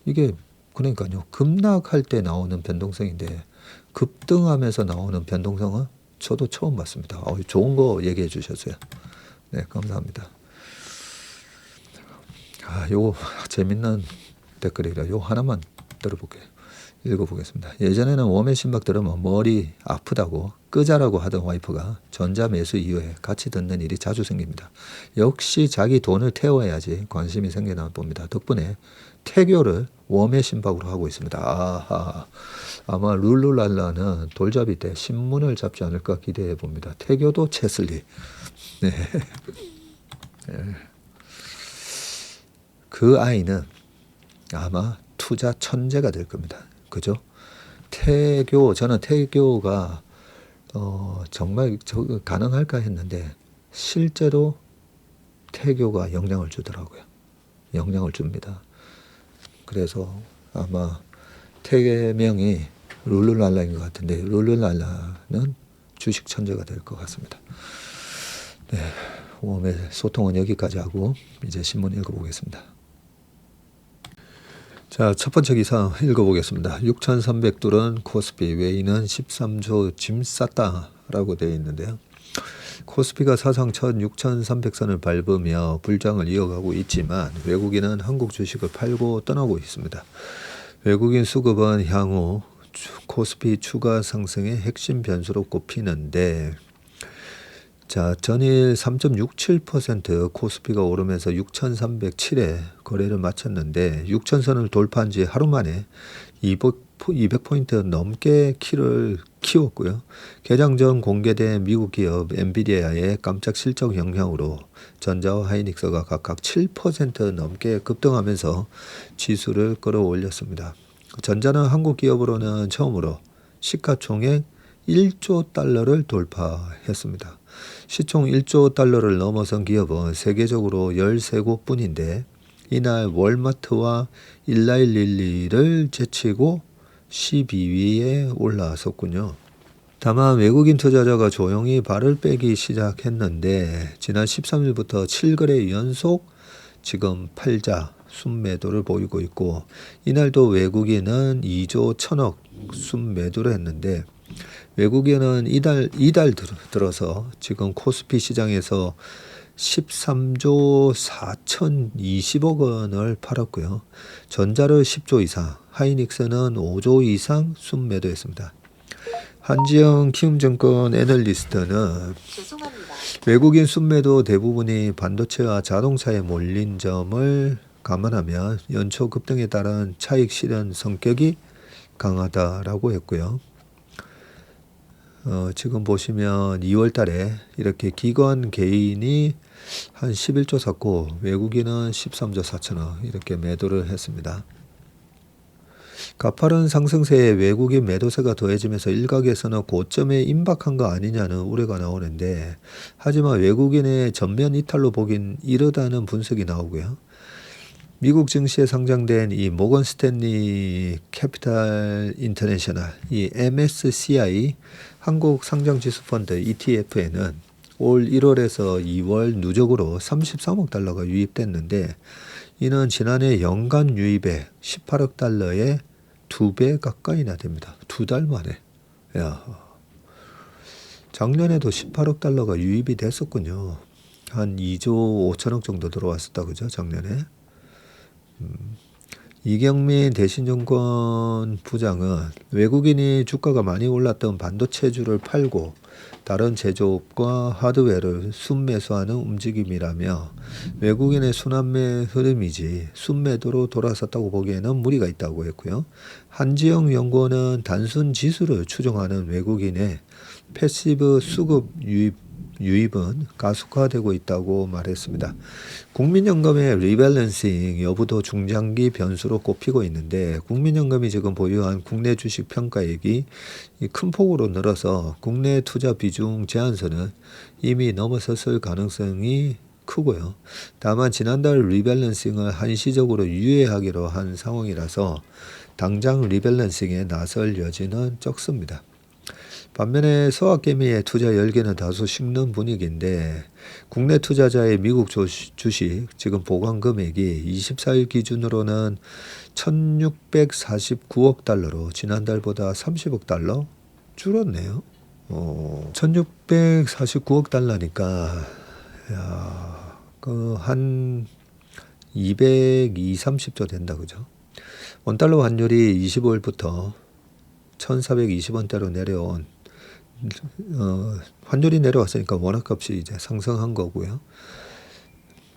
A: 이게 그러니까요. 급락할 때 나오는 변동성인데 급등하면서 나오는 변동성은 저도 처음 봤습니다. 좋은 거 얘기해 주셨어요. 네, 감사합니다. 요거 재밌는 댓글이라 요 하나만 들어볼게요. 읽어보겠습니다. 예전에는 웜의 심박 들으면 머리 아프다고 끄자라고 하던 와이프가 전자 매수 이후에 같이 듣는 일이 자주 생깁니다. 역시 자기 돈을 태워야지 관심이 생겨나 봅니다. 덕분에 태교를 웜의 심박으로 하고 있습니다. 아마 룰루랄라는 돌잡이 때 신문을 잡지 않을까 기대해 봅니다. 태교도 체슬리. 네. 네. 그 아이는 아마 투자 천재가 될 겁니다. 그죠? 저는 태교가 정말 가능할까 했는데 실제로 태교가 영향을 주더라고요. 영향을 줍니다. 그래서 아마 태명이 룰루랄라인 것 같은데 룰루랄라는 주식 천재가 될 것 같습니다. 네, 웜의 소통은 여기까지 하고 이제 신문 읽어보겠습니다. 자, 첫 번째 기사 읽어보겠습니다. 6,300 코스피 외인은 13조 짐 쌌다라고 되어 있는데요. 코스피가 사상 첫 6,300선을 밟으며 불장을 이어가고 있지만 외국인은 한국 주식을 팔고 떠나고 있습니다. 외국인 수급은 향후 코스피 추가 상승의 핵심 변수로 꼽히는데 자, 전일 3.67% 코스피가 오르면서 6,307에 거래를 마쳤는데 6,000선을 돌파한 지 하루 만에 200포인트 넘게 키를 키웠고요. 개장 전 공개된 미국 기업 엔비디아의 깜짝 실적 영향으로 전자와 하이닉스가 각각 7% 넘게 급등하면서 지수를 끌어올렸습니다. 전자는 한국 기업으로는 처음으로 시가총액 1조 달러를 돌파했습니다. 시총 1조 달러를 넘어선 기업은 세계적으로 13곳뿐인데 이날 월마트와 일라일릴리를 제치고 12위에 올라섰군요. 다만 외국인 투자자가 조용히 발을 빼기 시작했는데 지난 13일부터 7거래 연속 지금 팔자 순매도를 보이고 있고 이날도 외국인은 2조 1천억 순매도를 했는데 외국인은 이달 들어서 지금 코스피 시장에서 13조 4,020억 원을 팔았고요. 전자를 10조 이상, 하이닉스는 5조 이상 순매도했습니다. 한지영 키움증권 애널리스트는 외국인 순매도 대부분이 반도체와 자동차에 몰린 점을 감안하면 연초 급등에 따른 차익 실현 성격이 강하다라고 했고요. 지금 보시면 2월 달에 이렇게 기관 개인이 한 11조 샀고 외국인은 13조 4천억 이렇게 매도를 했습니다. 가파른 상승세에 외국인 매도세가 더해지면서 일각에서는 고점에 임박한 거 아니냐는 우려가 나오는데 하지만 외국인의 전면 이탈로 보긴 이르다는 분석이 나오고요. 미국 증시에 상장된 이 모건 스탠리 캐피탈 인터내셔널 이 MSCI 한국 상장지수 펀드 ETF에는 올 1월에서 2월 누적으로 33억 달러가 유입됐는데 이는 지난해 연간 유입액 18억 달러의 2배 가까이나 됩니다. 2달 만에. 야, 작년에도 18억 달러가 유입이 됐었군요. 한 2조 5천억 정도 들어왔었다 그죠 작년에. 이경민 대신증권 부장은 외국인이 주가가 많이 올랐던 반도체주를 팔고 다른 제조업과 하드웨어를 순매수하는 움직임이라며 외국인의 순환매 흐름이지 순매도로 돌아섰다고 보기에는 무리가 있다고 했고요. 한지영 연구원은 단순 지수를 추종하는 외국인의 패시브 수급 유입은 가속화되고 있다고 말했습니다. 국민연금의 리밸런싱 여부도 중장기 변수로 꼽히고 있는데 국민연금이 지금 보유한 국내 주식 평가액이 큰 폭으로 늘어서 국내 투자 비중 제한선은 이미 넘어섰을 가능성이 크고요. 다만 지난달 리밸런싱을 한시적으로 유예하기로 한 상황이라서 당장 리밸런싱에 나설 여지는 적습니다. 반면에 서학개미의 투자 열기는 다소 식는 분위기인데 국내 투자자의 미국 주식 지금 보관 금액이 24일 기준으로는 1649억 달러로 지난달보다 30억 달러 줄었네요. 1649억 달러니까 한 230조 된다 그죠? 원달러 환율이 25일부터 1420원대로 내려온 환율이 내려왔으니까 원화값이 이제 상승한 거고요.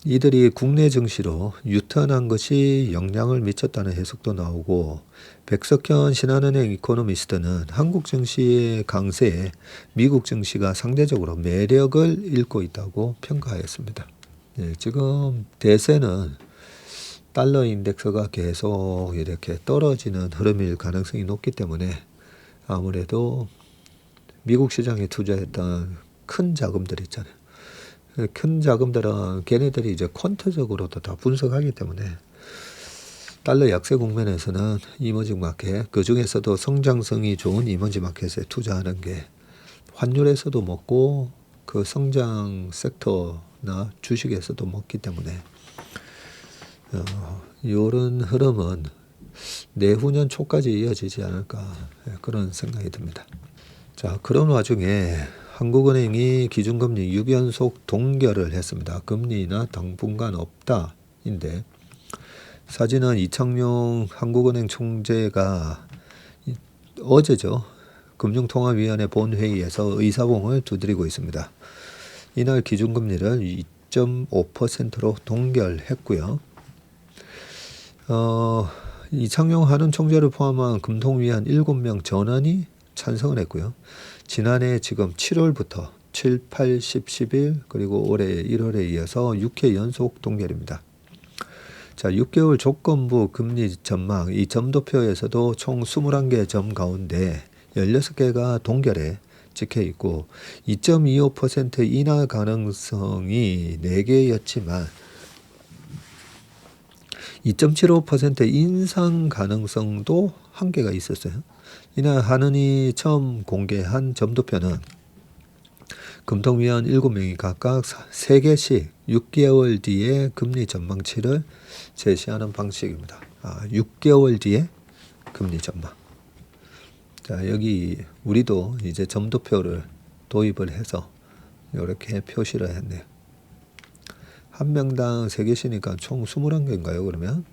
A: 이들이 국내 증시로 유턴한 것이 영향을 미쳤다는 해석도 나오고 백석현 신한은행 이코노미스트는 한국 증시의 강세에 미국 증시가 상대적으로 매력을 잃고 있다고 평가했습니다. 지금 대세는 달러 인덱스가 계속 이렇게 떨어지는 흐름일 가능성이 높기 때문에 아무래도 미국 시장에 투자했던 큰 자금들 있잖아요. 큰 자금들은 걔네들이 이제 퀀트적으로도 다 분석하기 때문에 달러 약세 국면에서는 이머징 마켓, 그 중에서도 성장성이 좋은 이머징 마켓에 투자하는 게 환율에서도 먹고 그 성장 섹터나 주식에서도 먹기 때문에 이런 흐름은 내후년 초까지 이어지지 않을까 그런 생각이 듭니다. 자, 그런 와중에 한국은행이 기준금리 6연속 동결을 했습니다. 금리나 당분간 없다인데 사진은 이창용 한국은행 총재가 어제죠. 금융통화위원회 본회의에서 의사봉을 두드리고 있습니다. 이날 기준금리를 2.5%로 동결했고요. 이창용 한은 총재를 포함한 금통위원 7명 전원이 찬성을 했고요. 지난해 지금 7월부터 7, 8, 10, 11 그리고 올해 1월에 이어서 6회 연속 동결입니다. 자, 6개월 조건부 금리 전망 이 점도표에서도 총 21개 점 가운데 16개가 동결에 찍혀 있고 2.25% 인하 가능성이 4개였지만 2.75% 인상 가능성도 1개가 있었어요. 이날 한은이 처음 공개한 점도표는 금통위원 7명이 각각 3개씩 6개월 뒤에 금리 전망치를 제시하는 방식입니다. 6개월 뒤에 금리 전망. 자, 여기 우리도 이제 점도표를 도입을 해서 이렇게 표시를 했네요. 한 명당 3개씩이니까 총 21개인가요, 그러면?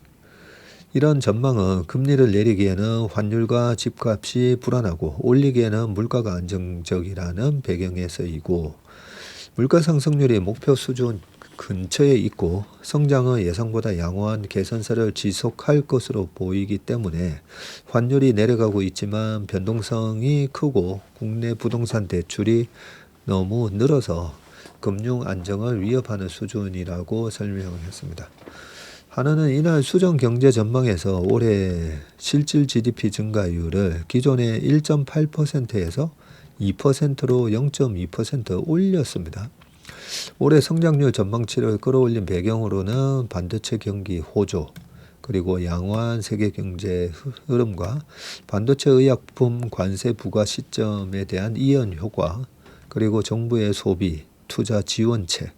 A: 이런 전망은 금리를 내리기에는 환율과 집값이 불안하고 올리기에는 물가가 안정적이라는 배경에서이고 물가 상승률이 목표 수준 근처에 있고 성장은 예상보다 양호한 개선세를 지속할 것으로 보이기 때문에 환율이 내려가고 있지만 변동성이 크고 국내 부동산 대출이 너무 늘어서 금융 안정을 위협하는 수준이라고 설명했습니다. 한은은 이날 수정 경제 전망에서 올해 실질 GDP 증가율을 기존의 1.8%에서 2%로 0.2% 올렸습니다. 올해 성장률 전망치를 끌어올린 배경으로는 반도체 경기 호조, 그리고 양호한 세계 경제 흐름과 반도체 의약품 관세 부과 시점에 대한 이연 효과, 그리고 정부의 소비, 투자 지원책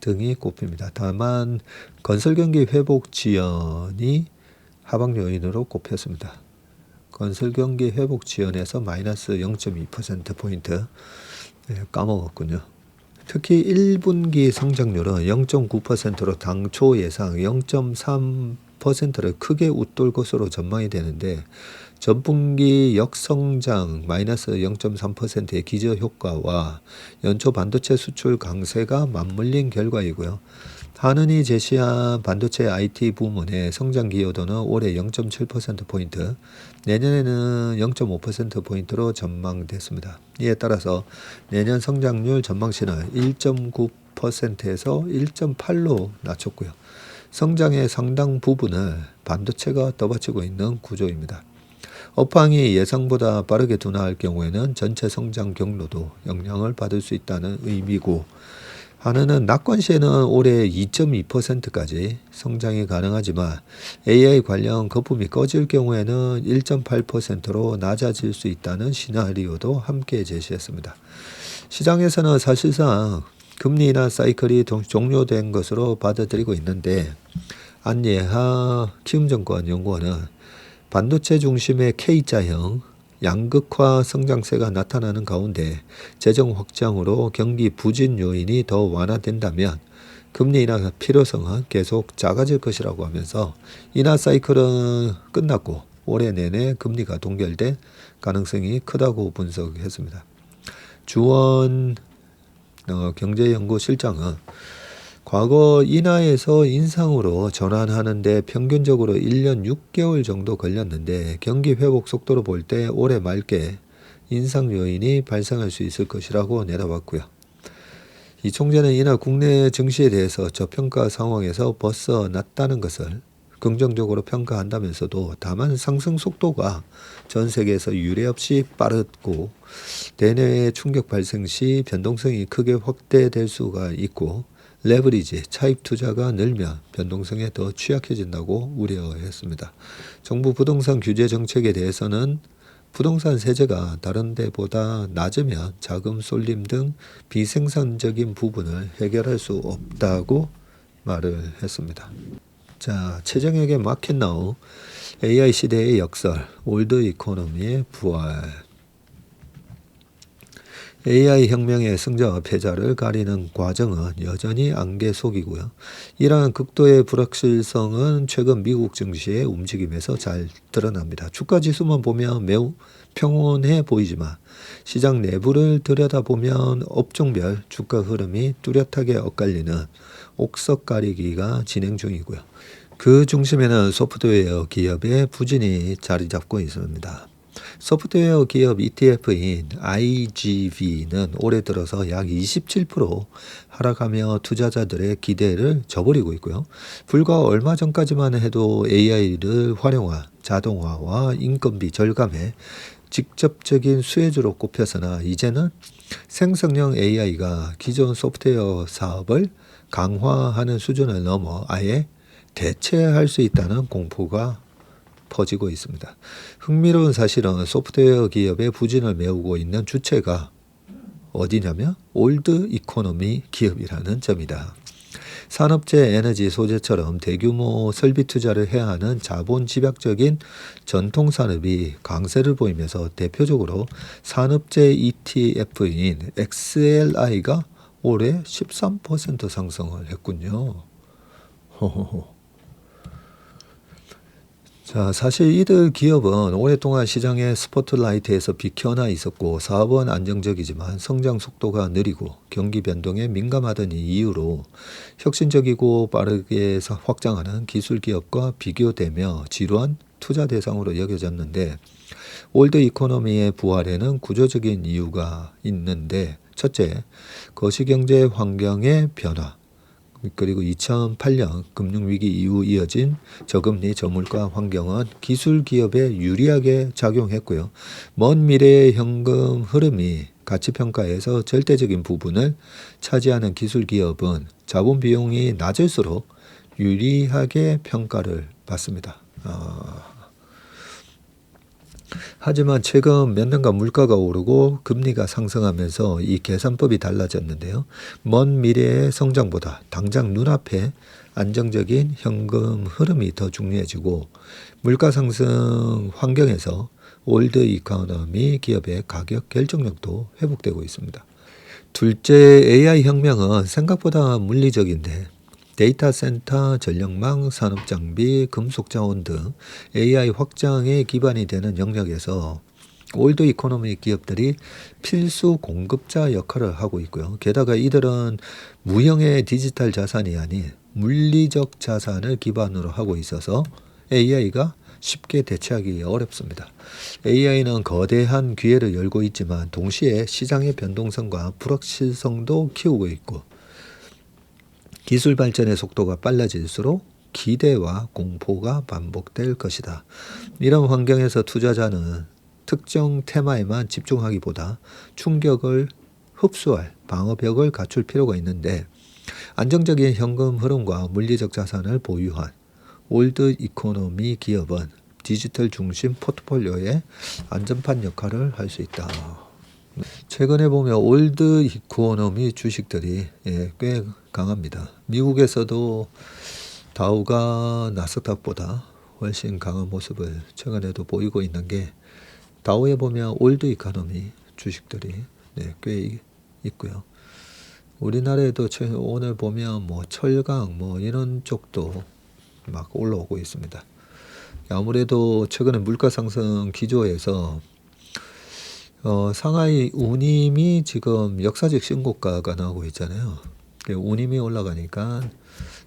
A: 등이 꼽힙니다. 다만 건설경기 회복 지연이 하방 요인으로 꼽혔습니다. 건설경기 회복 지연에서 마이너스 0.2%포인트 까먹었군요. 특히 1분기 성장률은 0.9%로 당초 예상 0.3 10%를 크게 웃돌 것으로 전망이 되는데 전분기 역성장 마이너스 0.3%의 기저효과와 연초 반도체 수출 강세가 맞물린 결과이고요. 한은이 제시한 반도체 IT 부문의 성장 기여도는 올해 0.7%포인트, 내년에는 0.5%포인트로 전망됐습니다. 이에 따라서 내년 성장률 전망치는 1.9%에서 1.8로 낮췄고요. 성장의 상당 부분을 반도체가 떠받치고 있는 구조입니다. 업황이 예상보다 빠르게 둔화할 경우에는 전체 성장 경로도 영향을 받을 수 있다는 의미고, 한은은 낙관 시에는 올해 2.2%까지 성장이 가능하지만 AI 관련 거품이 꺼질 경우에는 1.8%로 낮아질 수 있다는 시나리오도 함께 제시했습니다. 시장에서는 사실상 금리 인하 사이클이 종료된 것으로 받아들이고 있는데, 안예하 키움증권 연구원은 반도체 중심의 K자형 양극화 성장세가 나타나는 가운데 재정 확장으로 경기 부진 요인이 더 완화된다면 금리 인하 필요성은 계속 작아질 것이라고 하면서 인하 사이클은 끝났고 올해 내내 금리가 동결될 가능성이 크다고 분석했습니다. 주원 경제연구실장은 과거 인하에서 인상으로 전환하는데 평균적으로 1년 6개월 정도 걸렸는데 경기 회복 속도로 볼 때 올해 말께 인상 요인이 발생할 수 있을 것이라고 내다봤고요. 이 총재는 이날 국내 증시에 대해서 저평가 상황에서 벗어났다는 것을 긍정적으로 평가한다면서도 다만 상승 속도가 전 세계에서 유례 없이 빠르고 대내외 충격 발생 시 변동성이 크게 확대될 수가 있고 레버리지, 차입 투자가 늘면 변동성에 더 취약해진다고 우려했습니다. 정부 부동산 규제 정책에 대해서는 부동산 세제가 다른 데보다 낮으면 자금 쏠림 등 비생산적인 부분을 해결할 수 없다고 말을 했습니다. 자, 최정혁의 마켓 나우, AI 시대의 역설, 올드 이코노미의 부활. AI 혁명의 승자와 패자를 가리는 과정은 여전히 안개 속이고요. 이러한 극도의 불확실성은 최근 미국 증시의 움직임에서 잘 드러납니다. 주가 지수만 보면 매우 평온해 보이지만 시장 내부를 들여다보면 업종별 주가 흐름이 뚜렷하게 엇갈리는 옥석 가리기가 진행 중이고요. 그 중심에는 소프트웨어 기업의 부진이 자리 잡고 있습니다. 소프트웨어 기업 ETF인 IGV는 올해 들어서 약 27% 하락하며 투자자들의 기대를 저버리고 있고요. 불과 얼마 전까지만 해도 AI를 활용한 자동화와 인건비 절감에 직접적인 수혜주로 꼽혔으나 이제는 생성형 AI가 기존 소프트웨어 사업을 강화하는 수준을 넘어 아예 대체할 수 있다는 공포가 퍼지고 있습니다. 흥미로운 사실은 소프트웨어 기업의 부진을 메우고 있는 주체가 어디냐면 올드 이코노미 기업이라는 점이다. 산업재, 에너지, 소재처럼 대규모 설비 투자를 해야 하는 자본 집약적인 전통 산업이 강세를 보이면서 대표적으로 산업재 ETF인 XLI가 올해 13% 상승을 했군요. 호호호. 자, 사실 이들 기업은 오랫동안 시장의 스포트라이트에서 비켜나 있었고 사업은 안정적이지만 성장 속도가 느리고 경기 변동에 민감하던 이유로 혁신적이고 빠르게 확장하는 기술 기업과 비교되며 지루한 투자 대상으로 여겨졌는데, 올드 이코노미의 부활에는 구조적인 이유가 있는데, 첫째, 거시경제 환경의 변화, 그리고 2008년 금융위기 이후 이어진 저금리 저물가 환경은 기술 기업에 유리하게 작용했고요. 먼 미래의 현금 흐름이 가치평가에서 절대적인 부분을 차지하는 기술 기업은 자본 비용이 낮을수록 유리하게 평가를 받습니다. 하지만 최근 몇 년간 물가가 오르고 금리가 상승하면서 이 계산법이 달라졌는데요. 먼 미래의 성장보다 당장 눈앞에 안정적인 현금 흐름이 더 중요해지고 물가 상승 환경에서 올드 이코노미 기업의 가격 결정력도 회복되고 있습니다. 둘째, AI 혁명은 생각보다 물리적인데 데이터 센터, 전력망, 산업장비, 금속자원 등 AI 확장에 기반이 되는 영역에서 올드 이코노미 기업들이 필수 공급자 역할을 하고 있고요. 게다가 이들은 무형의 디지털 자산이 아닌 물리적 자산을 기반으로 하고 있어서 AI가 쉽게 대체하기 어렵습니다. AI는 거대한 기회를 열고 있지만 동시에 시장의 변동성과 불확실성도 키우고 있고 기술 발전의 속도가 빨라질수록 기대와 공포가 반복될 것이다. 이런 환경에서 투자자는 특정 테마에만 집중하기보다 충격을 흡수할 방어벽을 갖출 필요가 있는데 안정적인 현금 흐름과 물리적 자산을 보유한 올드 이코노미 기업은 디지털 중심 포트폴리오의 안전판 역할을 할 수 있다. 최근에 보면 올드 이코노미 주식들이 꽤 강합니다. 미국에서도 다우가 나스닥보다 훨씬 강한 모습을 최근에도 보이고 있는 게 다우에 보면 올드 이코노미 주식들이 꽤 있고요. 우리나라에도 오늘 보면 뭐 철강 뭐 이런 쪽도 막 올라오고 있습니다. 아무래도 최근에 물가 상승 기조에서 상하이 운임이 지금 역사적 신고가가 나오고 있잖아요. 운임이 올라가니까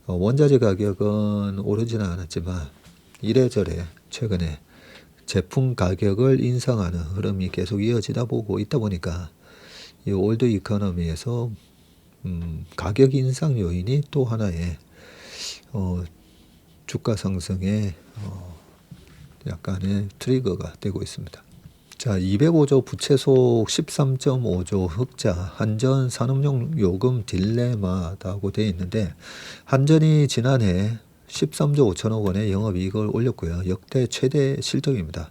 A: 원자재 가격은 오르지는 않았지만 이래저래 최근에 제품 가격을 인상하는 흐름이 계속 이어지다 보고 있다 보니까 이 올드 이코노미에서 가격 인상 요인이 또 하나의 주가 상승의 약간의 트리거가 되고 있습니다. 자, 205조 부채 속 13.5조 흑자 한전 산업용 요금 딜레마라고 되어 있는데 한전이 지난해 13조 5천억 원의 영업이익을 올렸고요. 역대 최대 실적입니다.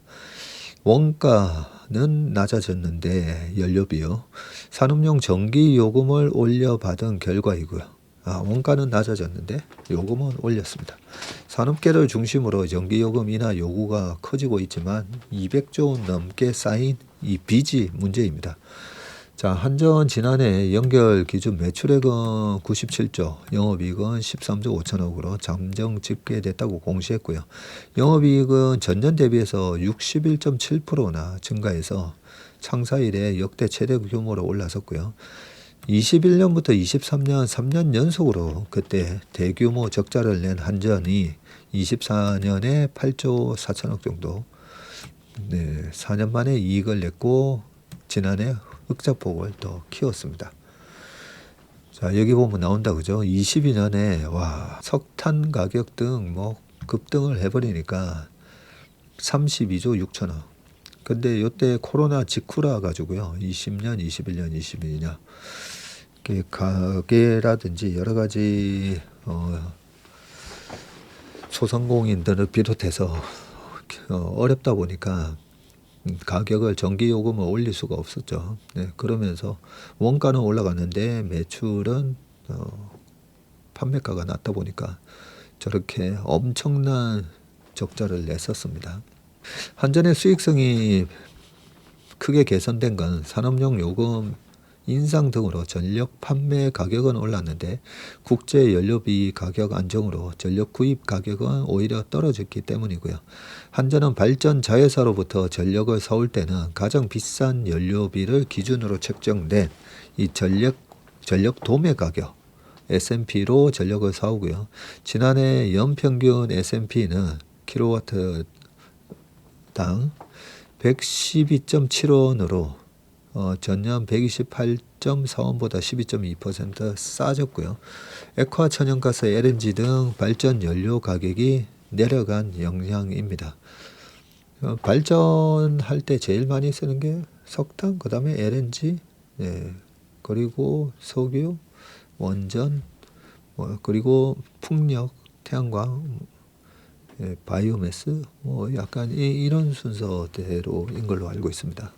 A: 원가는 낮아졌는데 연료비요. 산업용 전기 요금을 올려받은 결과이고요. 원가는 낮아졌는데 요금은 올렸습니다. 산업계를 중심으로 전기요금 인하 요구가 커지고 있지만 200조 원 넘게 쌓인 이 빚이 문제입니다. 자, 한전 지난해 연결 기준 매출액은 97조, 영업이익은 13조 5천억으로 잠정 집계됐다고 공시했고요. 영업이익은 전년 대비해서 61.7%나 증가해서 창사 이래 역대 최대 규모로 올라섰고요. 21년부터 23년 3년 연속으로 그때 대규모 적자를 낸 한전이 24년에 8조 4천억 정도 4년 만에 이익을 냈고 지난해 흑자폭을 더 키웠습니다. 자, 여기 보면 나온다 그죠? 22년에 석탄 가격 등 뭐 급등을 해버리니까 32조 6천억. 근데 요때 코로나 직후라 가지고요. 20년, 21년, 22년 가계라든지 여러 가지 소상공인들을 비롯해서 어렵다 보니까 가격을 전기요금을 올릴 수가 없었죠. 그러면서 원가는 올라갔는데 매출은 판매가가 낮다 보니까 저렇게 엄청난 적자를 냈었습니다. 한전의 수익성이 크게 개선된 건 산업용 요금 인상 등으로 전력 판매 가격은 올랐는데 국제 연료비 가격 안정으로 전력 구입 가격은 오히려 떨어졌기 때문이고요. 한전은 발전 자회사로부터 전력을 사올 때는 가장 비싼 연료비를 기준으로 책정된 이 전력 도매 가격 S&P로 전력을 사오고요. 지난해 연평균 S&P는 킬로와트당 112.7원으로 전년 128.4원보다 12.2% 싸졌고요. 액화 천연가스 LNG 등 발전 연료 가격이 내려간 영향입니다. 발전할 때 제일 많이 쓰는 게 석탄, 그 다음에 LNG, 그리고 석유, 원전, 그리고 풍력, 태양광, 바이오매스, 약간 이런 순서대로인 걸로 알고 있습니다.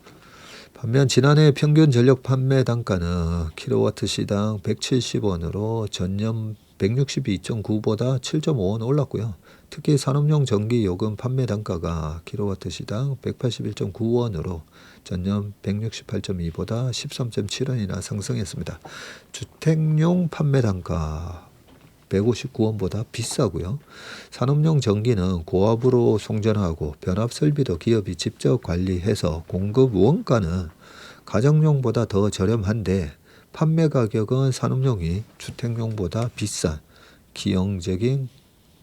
A: 반면 지난해 평균 전력 판매 단가는 킬로와트 시당 170원으로 전년 162.9보다 7.5원 올랐고요. 특히 산업용 전기 요금 판매 단가가 킬로와트 시당 181.9원으로 전년 168.2보다 13.7원이나 상승했습니다. 주택용 판매 단가 159원보다 비싸고요. 산업용 전기는 고압으로 송전하고 변압 설비도 기업이 직접 관리해서 공급 원가는 가정용보다 더 저렴한데 판매 가격은 산업용이 주택용보다 비싼 기형적인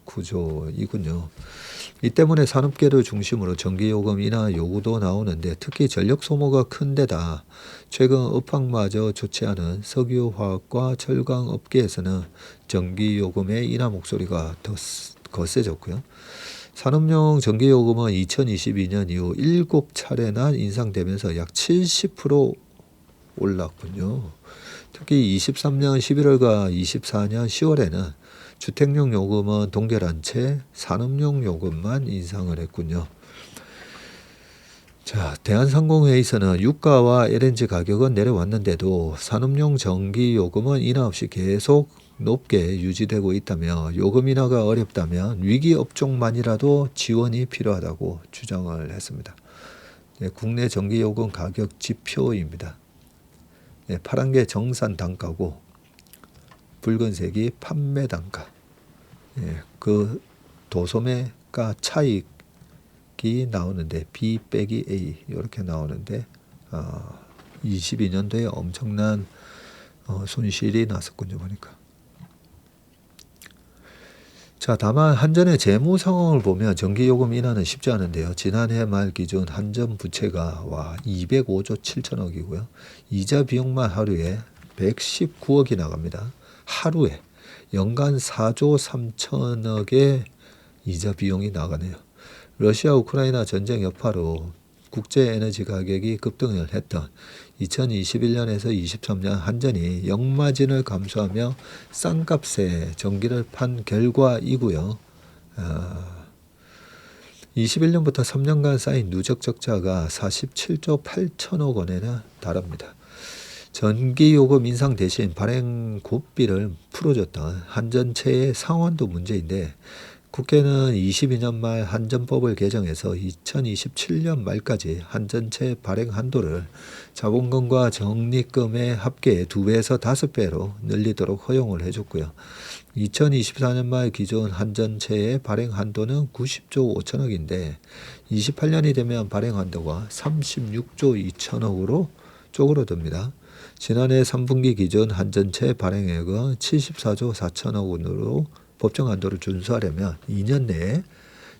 A: 구조이군요. 이 때문에 산업계를 중심으로 전기요금 인하 요구도 나오는데 특히 전력 소모가 큰 데다 최근 업황마저 좋지 않은 석유화학과 철강업계에서는 전기요금의 인하 목소리가 더 거세졌고요. 산업용 전기요금은 2022년 이후 7차례나 인상되면서 약 70% 올랐군요. 특히 23년 11월과 24년 10월에는 주택용 요금은 동결한 채 산업용 요금만 인상을 했군요. 자, 대한상공회의서는 유가와 LNG 가격은 내려왔는데도 산업용 전기 요금은 인하 없이 계속 높게 유지되고 있다며 요금 인하가 어렵다면 위기 업종만이라도 지원이 필요하다고 주장을 했습니다. 국내 전기 요금 가격 지표입니다. 파란 게 정산 단가고 붉은색이 판매 단가. 그 도소매가 차익이 나오는데 B 빼기 A 이렇게 나오는데 22년도에 엄청난 손실이 났었군요 보니까. 자, 다만 한전의 재무 상황을 보면 전기요금 인하는 쉽지 않은데요. 지난해 말 기준 한전 부채가 205조 7천억이고요. 이자 비용만 하루에 119억이 나갑니다. 하루에 연간 4조 3천억의 이자 비용이 나가네요. 러시아 우크라이나 전쟁 여파로 국제 에너지 가격이 급등을 했던 2021년에서 23년 한전이 역마진을 감수하며 싼 값에 전기를 판 결과이고요. 21년부터 3년간 쌓인 누적 적자가 47조 8천억 원에나 달합니다. 전기요금 인상 대신 발행 고비를 풀어줬던 한전채의 상환도 문제인데 국회는 22년 말 한전법을 개정해서 2027년 말까지 한전채 발행 한도를 자본금과 적립금의 합계 2배에서 5배로 늘리도록 허용을 해줬고요. 2024년 말 기존 한전채의 발행 한도는 90조 5천억인데 28년이 되면 발행 한도가 36조 2천억으로 쪼그라듭니다. 지난해 3분기 기준 한전채 발행액은 74조 4천억 원으로 법정 한도를 준수하려면 2년 내에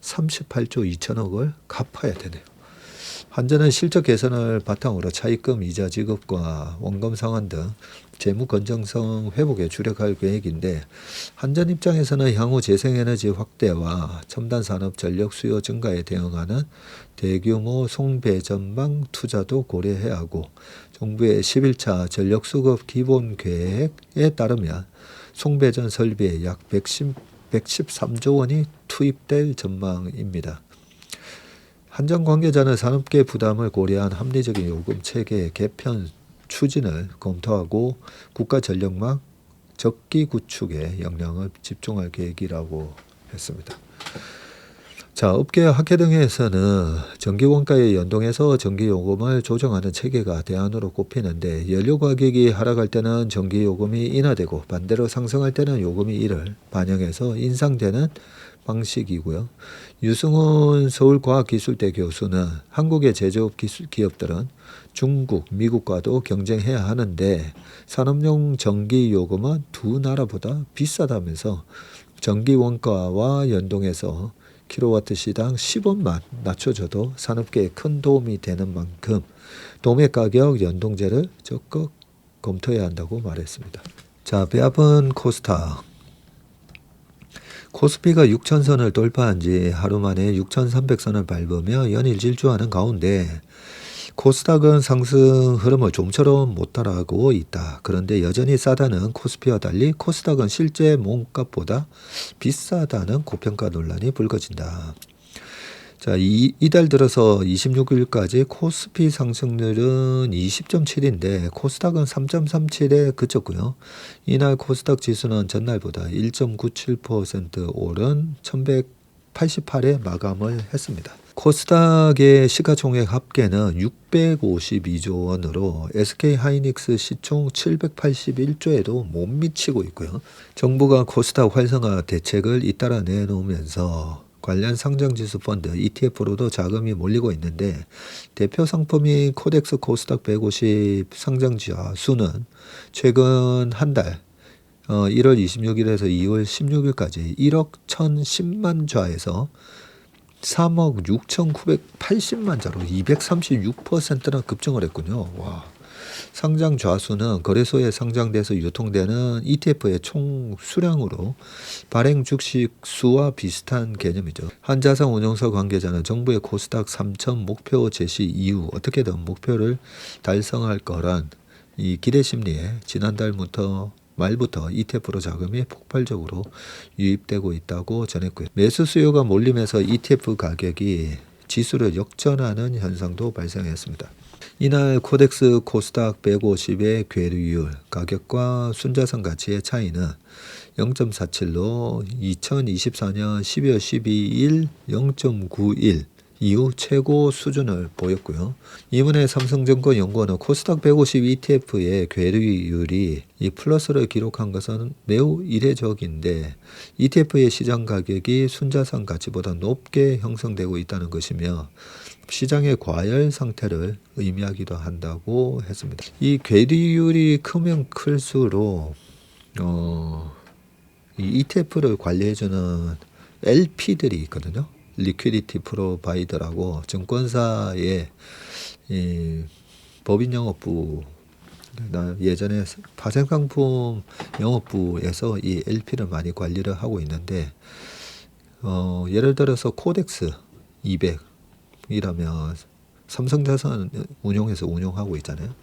A: 38조 2천억을 갚아야 되네요. 한전은 실적 개선을 바탕으로 차입금 이자 지급과 원금 상환 등 재무 건전성 회복에 주력할 계획인데 한전 입장에서는 향후 재생에너지 확대와 첨단 산업 전력 수요 증가에 대응하는 대규모 송배전망 투자도 고려해야 하고 정부의 11차 전력수급 기본계획에 따르면 송배전 설비에 약 113조 원이 투입될 전망입니다. 한전 관계자는 산업계 부담을 고려한 합리적인 요금 체계 개편 추진을 검토하고 국가 전력망 적기 구축에 역량을 집중할 계획이라고 했습니다. 자, 업계 학회 등에서는 전기원가에 연동해서 전기요금을 조정하는 체계가 대안으로 꼽히는데 연료 가격이 하락할 때는 전기요금이 인하되고 반대로 상승할 때는 요금이 이를 반영해서 인상되는 방식이고요. 유승훈 서울과학기술대 교수는 한국의 제조업 기업들은 중국, 미국과도 경쟁해야 하는데 산업용 전기요금은 두 나라보다 비싸다면서 전기원가와 연동해서 킬로와트 시당 10원만 낮춰줘도 산업계에 큰 도움이 되는 만큼 도매가격 연동제를 적극 검토해야 한다고 말했습니다. 자, 배합은 코스닥. 코스피가 6,000선을 돌파한 지 하루 만에 6,300선을 밟으며 연일 질주하는 가운데 코스닥은 상승 흐름을 좀처럼 못 따라가고 있다. 그런데 여전히 싸다는 코스피와 달리 코스닥은 실제 몸값보다 비싸다는 고평가 논란이 불거진다. 자, 이달 들어서 26일까지 코스피 상승률은 20.7인데 코스닥은 3.37에 그쳤고요. 이날 코스닥 지수는 전날보다 1.97% 오른 1188에 마감을 했습니다. 코스닥의 시가총액 합계는 652조 원으로 SK하이닉스 시총 781조에도 못 미치고 있고요. 정부가 코스닥 활성화 대책을 잇따라 내놓으면서 관련 상장지수 펀드 ETF로도 자금이 몰리고 있는데 대표 상품인 코덱스 코스닥 150 상장지수 수는 최근 한 달 1월 26일에서 2월 16일까지 1억 1,010만 좌에서 3억 6,980만 자로 236%나 급증을 했군요. 와. 상장 좌수는 거래소에 상장돼서 유통되는 ETF의 총 수량으로 발행 주식 수와 비슷한 개념이죠. 한자산 운용사 관계자는 정부의 코스닥 3천 목표 제시 이후 어떻게든 목표를 달성할 거란 이 기대 심리에 지난달부터 말부터 ETF로 자금이 폭발적으로 유입되고 있다고 전했고요. 매수 수요가 몰리면서 ETF 가격이 지수를 역전하는 현상도 발생했습니다. 이날 코덱스 코스닥 150의 괴류율 가격과 순자산 가치의 차이는 0.47로 2024년 12월 12일 0.91 이후 최고 수준을 보였고요. 이번에 삼성증권 연구원은 코스닥 150 ETF의 괴류율이 이 플러스를 기록한 것은 매우 이례적인데 ETF의 시장 가격이 순자산 가치보다 높게 형성되고 있다는 것이며 시장의 과열 상태를 의미하기도 한다고 했습니다. 이 괴류율이 크면 클수록 이 ETF를 관리해주는 LP들이 있거든요. 리퀴디티 프로바이더라고 증권사의 이 법인 영업부 예전에 파생상품 영업부에서 이 LP를 많이 관리를 하고 있는데 예를 들어서 코덱스 200이라면 삼성자산 운용해서 운용하고 있잖아요.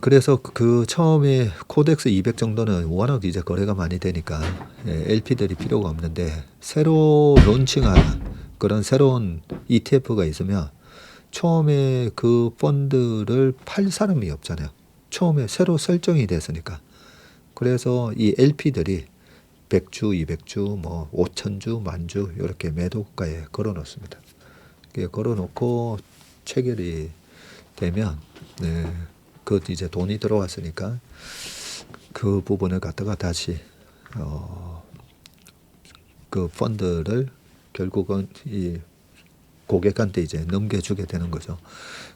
A: 그래서 그 처음에 코덱스 200 정도는 워낙 이제 거래가 많이 되니까 LP들이 필요가 없는데 새로 론칭하는 그런 새로운 ETF가 있으면 처음에 그 펀드를 팔 사람이 없잖아요. 처음에 새로 설정이 됐으니까. 그래서 이 LP들이 100주, 200주, 뭐 5,000주, 10,000주 이렇게 매도가에 걸어 놓습니다. 걸어 놓고 체결이 되면 그 이제 돈이 들어왔으니까 그 부분을 갖다가 다시 그 펀드를 결국은 이 고객한테 이제 넘겨주게 되는 거죠.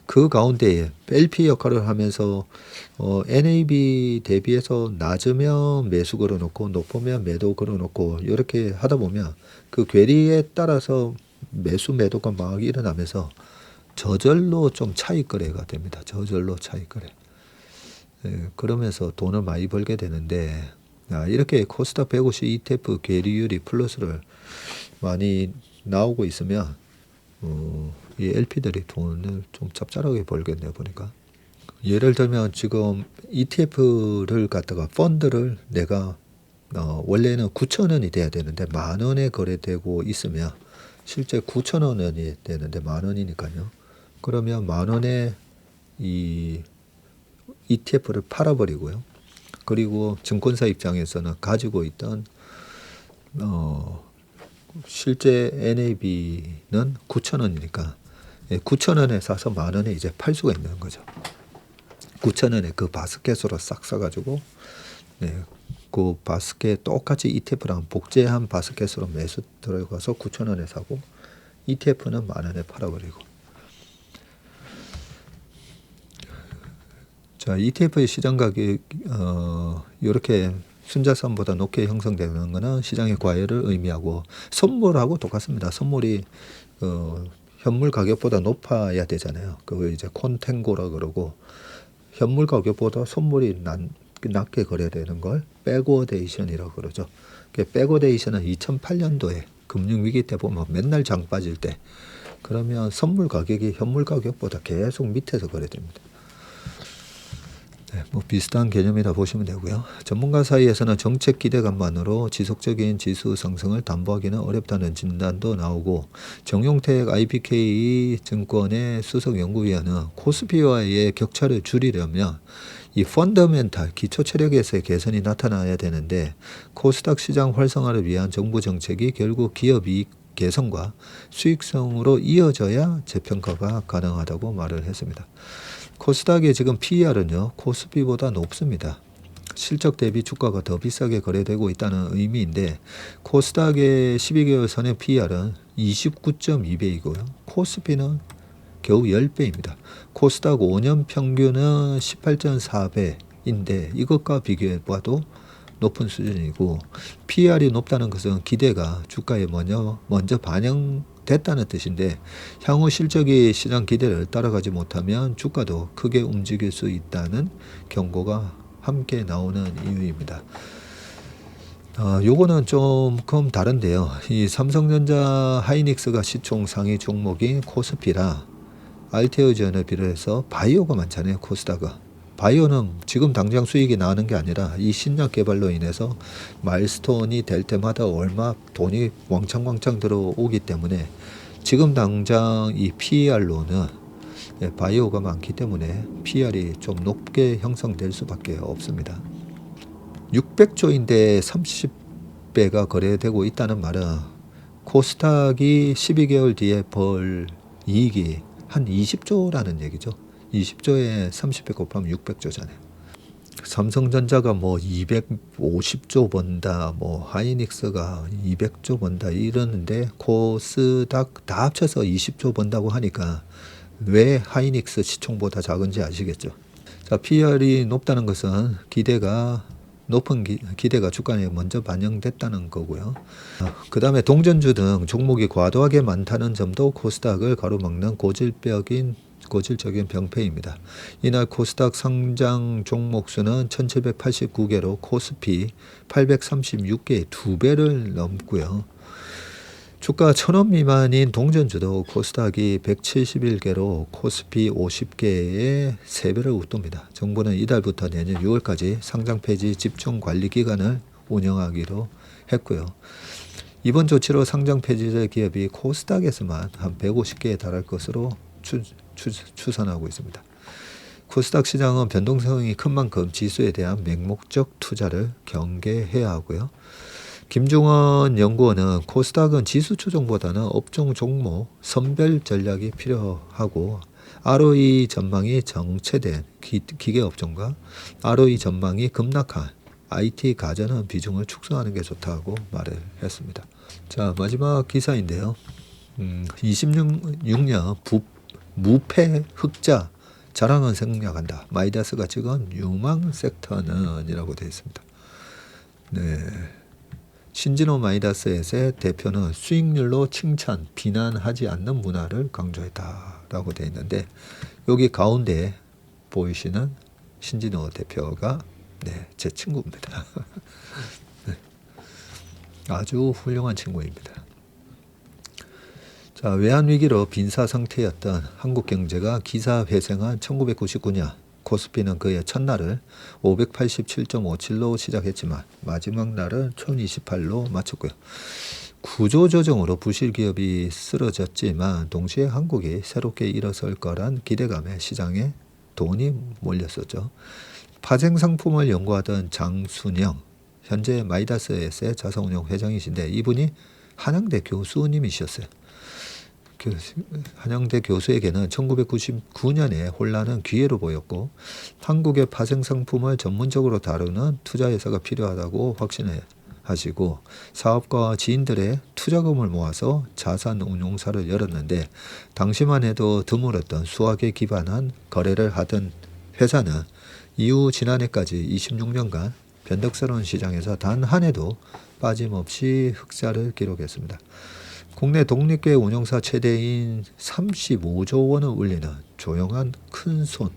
A: 그 가운데에 LP 역할을 하면서 NAV 대비해서 낮으면 매수 걸어놓고 높으면 매도 걸어놓고 이렇게 하다 보면 그 괴리에 따라서 매수 매도가 막 일어나면서 저절로 좀 차익 거래가 됩니다. 저절로 차익 거래. 그러면서 돈을 많이 벌게 되는데 이렇게 코스닥 150 ETF 괴리율이 플러스를 많이 나오고 있으면 이 LP들이 돈을 좀 짭짤하게 벌겠네요 보니까. 예를 들면 지금 ETF를 갖다가 펀드를 내가 원래는 9,000원이 돼야 되는데 10,000원에 거래되고 있으면 실제 9,000원이 되는데 10,000원이니까요. 그러면 10,000원에 이 ETF를 팔아버리고요. 그리고 증권사 입장에서는 가지고 있던 실제 NAV는 9,000원이니까 9,000원에 사서 10,000원에 이제 팔 수가 있는 거죠. 9,000원에 그 바스켓으로 싹 사가지고 그 바스켓 똑같이 ETF랑 복제한 바스켓으로 매수 들어가서 9,000원에 사고 ETF는 10,000원에 팔아버리고. 자, ETF의 시장 가격 이렇게 순자산보다 높게 형성되는 것은 시장의 과열을 의미하고 선물하고 똑같습니다. 선물이 현물 가격보다 높아야 되잖아요. 그걸 이제 콘탱고라 그러고 현물 가격보다 선물이 낮게 거래되는 걸 백오데이션이라고 그러죠. 백오데이션은 2008년도에 금융위기 때 보면 맨날 장 빠질 때 그러면 선물 가격이 현물 가격보다 계속 밑에서 거래됩니다. 뭐 비슷한 개념이라 보시면 되고요. 전문가 사이에서는 정책 기대감만으로 지속적인 지수 상승을 담보하기는 어렵다는 진단도 나오고 정용택 IBK 증권의 수석 연구위원은 코스피와의 격차를 줄이려면 이 펀더멘탈 기초 체력에서의 개선이 나타나야 되는데 코스닥 시장 활성화를 위한 정부 정책이 결국 기업 이익 개선과 수익성으로 이어져야 재평가가 가능하다고 말을 했습니다. 코스닥의 지금 PER은요, 코스피보다 높습니다. 실적 대비 주가가 더 비싸게 거래되고 있다는 의미인데, 코스닥의 12개월 선행 PER은 29.2배이고요. 코스피는 겨우 10배입니다. 코스닥 5년 평균은 18.4배인데 이것과 비교해 봐도 높은 수준이고, PER이 높다는 것은 기대가 주가에 먼저 반영됐다는 뜻인데, 향후 실적이 시장 기대를 따라가지 못하면 주가도 크게 움직일 수 있다는 경고가 함께 나오는 이유입니다. 요거는 조금 다른데요. 이 삼성전자 하이닉스가 시총 상위 종목인 코스피라 알테오젠을 비롯해서 바이오가 많잖아요. 코스닥은. 바이오는 지금 당장 수익이 나는 게 아니라 이 신약 개발로 인해서 마일스톤이 될 때마다 얼마 돈이 왕창 들어오기 때문에 지금 당장 이 PER로는 바이오가 많기 때문에 PER이 좀 높게 형성될 수밖에 없습니다. 600조인데 30배가 거래되고 있다는 말은 코스닥이 12개월 뒤에 벌 이익이 한 20조라는 얘기죠. 20조에 30배 곱하면 600조잖아요. 삼성전자가 뭐 250조 번다, 뭐 하이닉스가 200조 번다 이러는데 코스닥 다 합쳐서 20조 번다고 하니까 왜 하이닉스 시총보다 작은지 아시겠죠? 자, PER이 높다는 것은 높은 기대가 주가에 먼저 반영됐다는 거고요. 그 다음에 동전주 등 종목이 과도하게 많다는 점도 코스닥을 가로막는 고질적인 병폐입니다. 이날 코스닥 상장 종목 수는 1789개로 코스피 836개의 2배를 넘고요. 주가 1000원 미만인 동전주도 코스닥이 171개로 코스피 50개의 3배를 웃돕니다. 정부는 이달부터 내년 6월까지 상장 폐지 집중 관리 기간을 운영하기로 했고요. 이번 조치로 상장 폐지될 기업이 코스닥에서만 한 150개에 달할 것으로 추산하고 있습니다. 코스닥 시장은 변동성이 큰 만큼 지수에 대한 맹목적 투자를 경계해야 하고요. 김중원 연구원은 코스닥은 지수 추종보다는 업종 종목 선별 전략이 필요하고 ROE 전망이 정체된 기계업종과 ROE 전망이 급락한 IT 가전은 비중을 축소하는 게 좋다고 말을 했습니다. 자, 마지막 기사인데요. 26년 무패 흑자 자랑은 생략한다. 마이다스가 찍은 유망 섹터는 이라고 되어 있습니다. 네. 신진호 마이다스의 대표는 수익률로 칭찬, 비난하지 않는 문화를 강조했다라고 되어 있는데, 여기 가운데 보이시는 신진호 대표가 제 친구입니다. 네. 아주 훌륭한 친구입니다. 자, 외환위기로 빈사 상태였던 한국 경제가 기사회생한 1999년, 코스피는 그의 첫날을 587.57로 시작했지만 마지막 날은 1028로 마쳤고요. 구조조정으로 부실 기업이 쓰러졌지만 동시에 한국이 새롭게 일어설 거란 기대감에 시장에 돈이 몰렸었죠. 파생 상품을 연구하던 장순영, 현재 마이다스의 자산운용 회장이신데 이분이 한양대 교수님이셨어요. 한양대 교수에게는 1999년에 혼란은 기회로 보였고 한국의 파생 상품을 전문적으로 다루는 투자회사가 필요하다고 확신하시고 사업가와 지인들의 투자금을 모아서 자산운용사를 열었는데, 당시만 해도 드물었던 수학에 기반한 거래를 하던 회사는 이후 지난해까지 26년간 변덕스러운 시장에서 단 한 해도 빠짐없이 흑자를 기록했습니다. 국내 독립계 운용사 최대인 35조 원을 울리는 조용한 큰손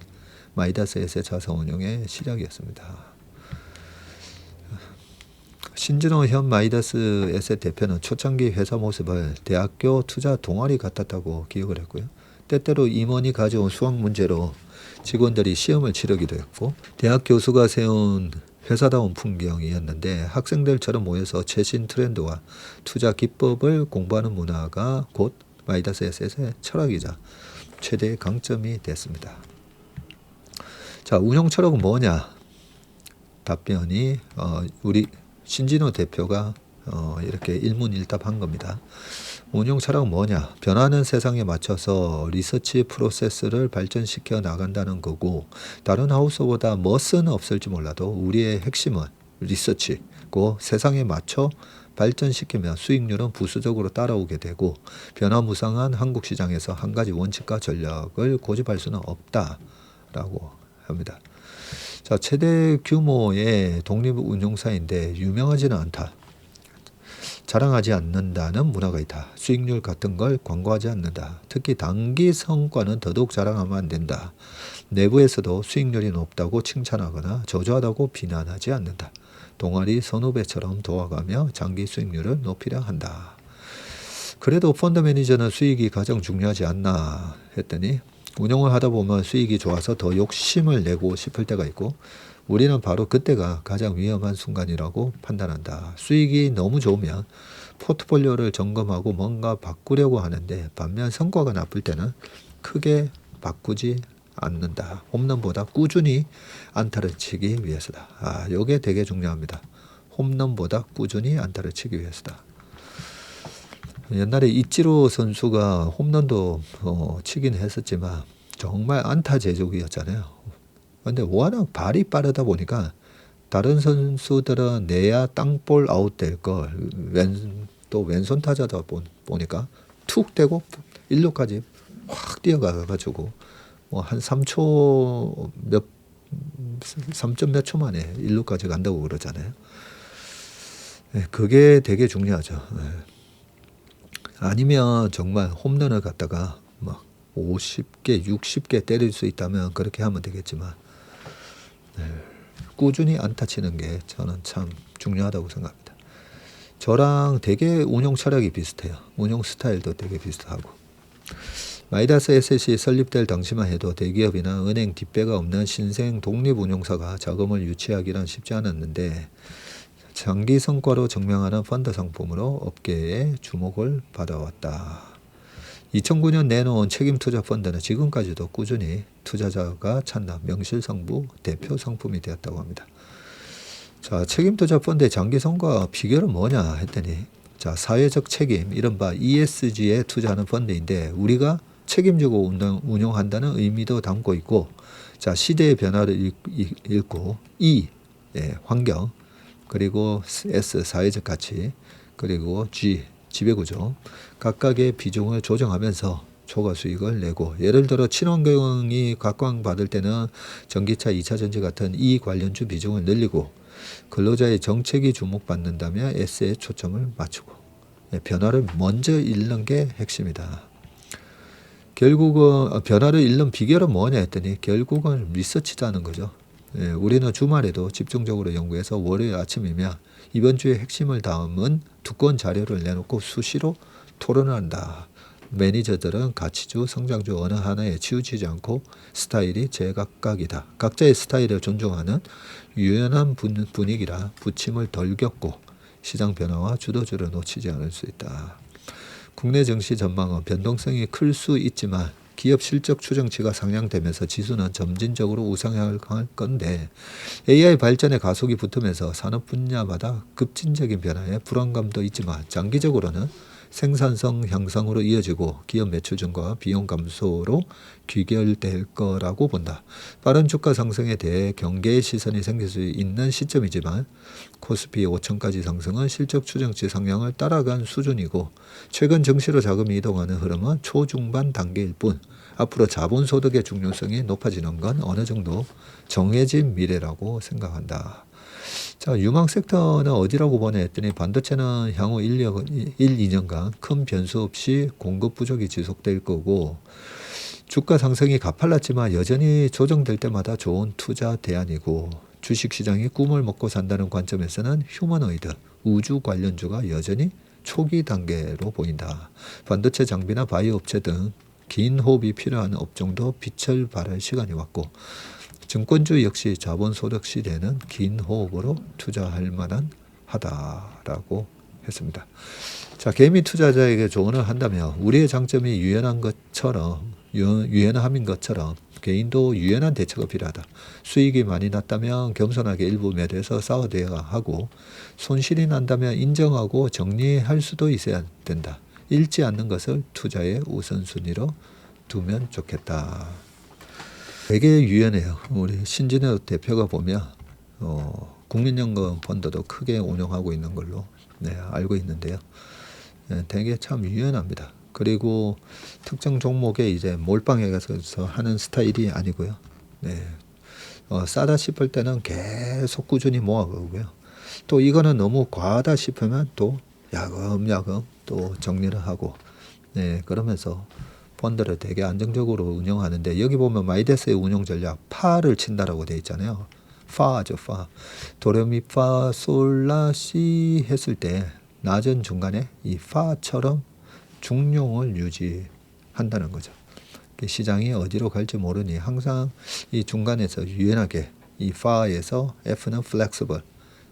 A: 마이다스의 자산운용의 시작이었습니다. 신진호 현 마이다스 에셋 대표는 초창기 회사 모습을 대학교 투자 동아리 같았다고 기억을 했고요. 때때로 임원이 가져온 수학 문제로 직원들이 시험을 치르기도 했고, 대학 교수가 세운 회사다운 풍경이었는데 학생들처럼 모여서 최신 트렌드와 투자 기법을 공부하는 문화가 곧 마이다스 에셋의 철학이자 최대의 강점이 됐습니다. 자, 운용 철학은 뭐냐? 답변이 우리 신진호 대표가 이렇게 일문일답한 겁니다. 운용 철학은 뭐냐? 변하는 세상에 맞춰서 리서치 프로세스를 발전시켜 나간다는 거고, 다른 하우스보다 멋은 없을지 몰라도 우리의 핵심은 리서치고, 세상에 맞춰 발전시키면 수익률은 부수적으로 따라오게 되고, 변화무쌍한 한국 시장에서 한 가지 원칙과 전략을 고집할 수는 없다라고 합니다. 자, 최대 규모의 독립운용사인데 유명하지는 않다. 자랑하지 않는다는 문화가 있다. 수익률 같은 걸 광고하지 않는다. 특히 단기 성과는 더더욱 자랑하면 안 된다. 내부에서도 수익률이 높다고 칭찬하거나 저조하다고 비난하지 않는다. 동아리 선후배처럼 도와가며 장기 수익률을 높이려 한다. 그래도 펀드 매니저는 수익이 가장 중요하지 않나 했더니, 운용을 하다 보면 수익이 좋아서 더 욕심을 내고 싶을 때가 있고, 우리는 바로 그때가 가장 위험한 순간이라고 판단한다. 수익이 너무 좋으면 포트폴리오를 점검하고 뭔가 바꾸려고 하는데, 반면 성과가 나쁠 때는 크게 바꾸지 않는다. 홈런보다 꾸준히 안타를 치기 위해서다. 요게 되게 중요합니다. 홈런보다 꾸준히 안타를 치기 위해서다. 옛날에 이치로 선수가 홈런도 치긴 했었지만 정말 안타 제조기였잖아요. 근데 워낙 발이 빠르다 보니까 다른 선수들은 내야 땅볼 아웃될 걸, 또 왼손 타자다 보니까 툭 대고 1루까지 확 뛰어가가지고 뭐 한 3점 몇 초 만에 1루까지 간다고 그러잖아요. 그게 되게 중요하죠. 아니면 정말 홈런을 갖다가 막 50개, 60개 때릴 수 있다면 그렇게 하면 되겠지만, 꾸준히 안타 치는 게 저는 참 중요하다고 생각합니다. 저랑 되게 운용 철학이 비슷해요. 운용 스타일도 되게 비슷하고. 마이다스 에셋이 설립될 당시만 해도 대기업이나 은행 뒷배가 없는 신생 독립운용사가 자금을 유치하기란 쉽지 않았는데, 장기 성과로 증명하는 펀드 상품으로 업계의 주목을 받아왔다. 2009년 내놓은 책임투자 펀드는 지금까지도 꾸준히 투자자가 찾는 명실상부 대표 상품이 되었다고 합니다. 자, 책임투자 펀드의 장기 성과 비결은 뭐냐 했더니, 자, 사회적 책임, 이른바 ESG에 투자하는 펀드인데, 우리가 책임지고 운용한다는 의미도 담고 있고, 자, 시대의 변화를 읽고, E, 환경, 그리고 S, 사회적 가치, 그리고 G, 지배구조, 각각의 비중을 조정하면서 초과 수익을 내고, 예를 들어 친환경이 각광받을 때는 전기차, 2차전지 같은 이 관련주 비중을 늘리고, 근로자의 정책이 주목받는다면 S에 초점을 맞추고, 변화를 먼저 읽는 게 핵심이다. 결국은 변화를 읽는 비결은 뭐냐 했더니, 결국은 리서치라는 거죠. 우리는 주말에도 집중적으로 연구해서 월요일 아침이면 이번 주의 핵심을 담은 두꺼운 자료를 내놓고 수시로 토론을 한다. 매니저들은 가치주, 성장주 어느 하나에 치우치지 않고 스타일이 제각각이다. 각자의 스타일을 존중하는 유연한 분위기라 부침을 덜 겪고 시장 변화와 주도주를 놓치지 않을 수 있다. 국내 증시 전망은 변동성이 클 수 있지만 기업 실적 추정치가 상향되면서 지수는 점진적으로 우상향할 건데, AI 발전의 가속이 붙으면서 산업 분야마다 급진적인 변화에 불안감도 있지만 장기적으로는 생산성 향상으로 이어지고 기업 매출 증가와 비용 감소로 귀결될 거라고 본다. 빠른 주가 상승에 대해 경계의 시선이 생길 수 있는 시점이지만 코스피 5천까지 상승은 실적 추정치 상향을 따라간 수준이고, 최근 증시로 자금이 이동하는 흐름은 초중반 단계일 뿐, 앞으로 자본소득의 중요성이 높아지는 건 어느 정도 정해진 미래라고 생각한다. 자, 유망 섹터는 어디라고 보내 했더니, 반도체는 향후 1, 2년간 큰 변수 없이 공급 부족이 지속될 거고, 주가 상승이 가팔랐지만 여전히 조정될 때마다 좋은 투자 대안이고, 주식시장이 꿈을 먹고 산다는 관점에서는 휴머노이드, 우주 관련주가 여전히 초기 단계로 보인다. 반도체 장비나 바이오 업체 등 긴 호흡이 필요한 업종도 빛을 발할 시간이 왔고, 증권주 역시 자본소득 시대는 긴 호흡으로 투자할 만한 하다라고 했습니다. 자, 개미 투자자에게 조언을 한다면, 우리의 장점이 유연함인 것처럼 개인도 유연한 대처가 필요하다. 수익이 많이 났다면 겸손하게 일부 매도해서 싸워대야 하고, 손실이 난다면 인정하고 정리할 수도 있어야 된다. 잃지 않는 것을 투자의 우선순위로 두면 좋겠다. 되게 유연해요. 우리 신진호 대표가 보면 국민연금 펀드도 크게 운영하고 있는 걸로 알고 있는데요. 되게 참 유연합니다. 그리고 특정 종목에 이제 몰빵해서 하는 스타일이 아니고요. 싸다 싶을 때는 계속 꾸준히 모아가고요. 또 이거는 너무 과하다 싶으면 또 야금야금 또 정리를 하고 그러면서 펀드를 되게 안정적으로 운영하는데, 여기 보면 마이데스의 운영 전략 파를 친다라고 되어 있잖아요. 파죠, 파. 도레미파 솔라시 했을 때 낮은 중간에 이 파처럼 중용을 유지한다는 거죠. 시장이 어디로 갈지 모르니 항상 이 중간에서 유연하게 이 파에서 F는 flexible,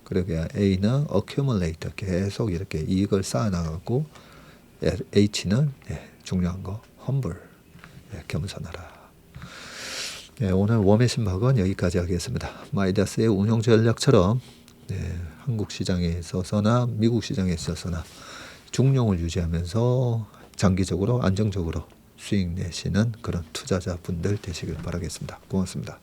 A: 그리고 A는 accumulator, 계속 이렇게 이익을 쌓아나가고, H는 중요한 거 humble, 겸손하라. 오늘 웜의 신박은 여기까지 하겠습니다. 마이다스의 운용 전략처럼 한국 시장에 있어서나 미국 시장에 있어서나 중용을 유지하면서 장기적으로 안정적으로 수익 내시는 그런 투자자분들 되시길 바라겠습니다. 고맙습니다.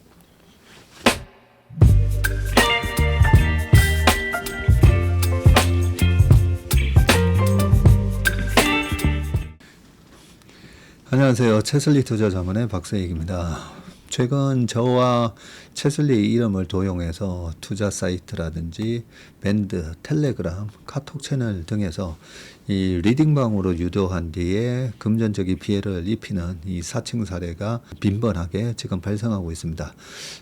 A: 안녕하세요. 채슬리 투자자문의 박세익입니다. 최근 저와 채슬리 이름을 도용해서 투자 사이트라든지 밴드, 텔레그램, 카톡 채널 등에서 이 리딩방으로 유도한 뒤에 금전적인 피해를 입히는 이 사칭 사례가 빈번하게 지금 발생하고 있습니다.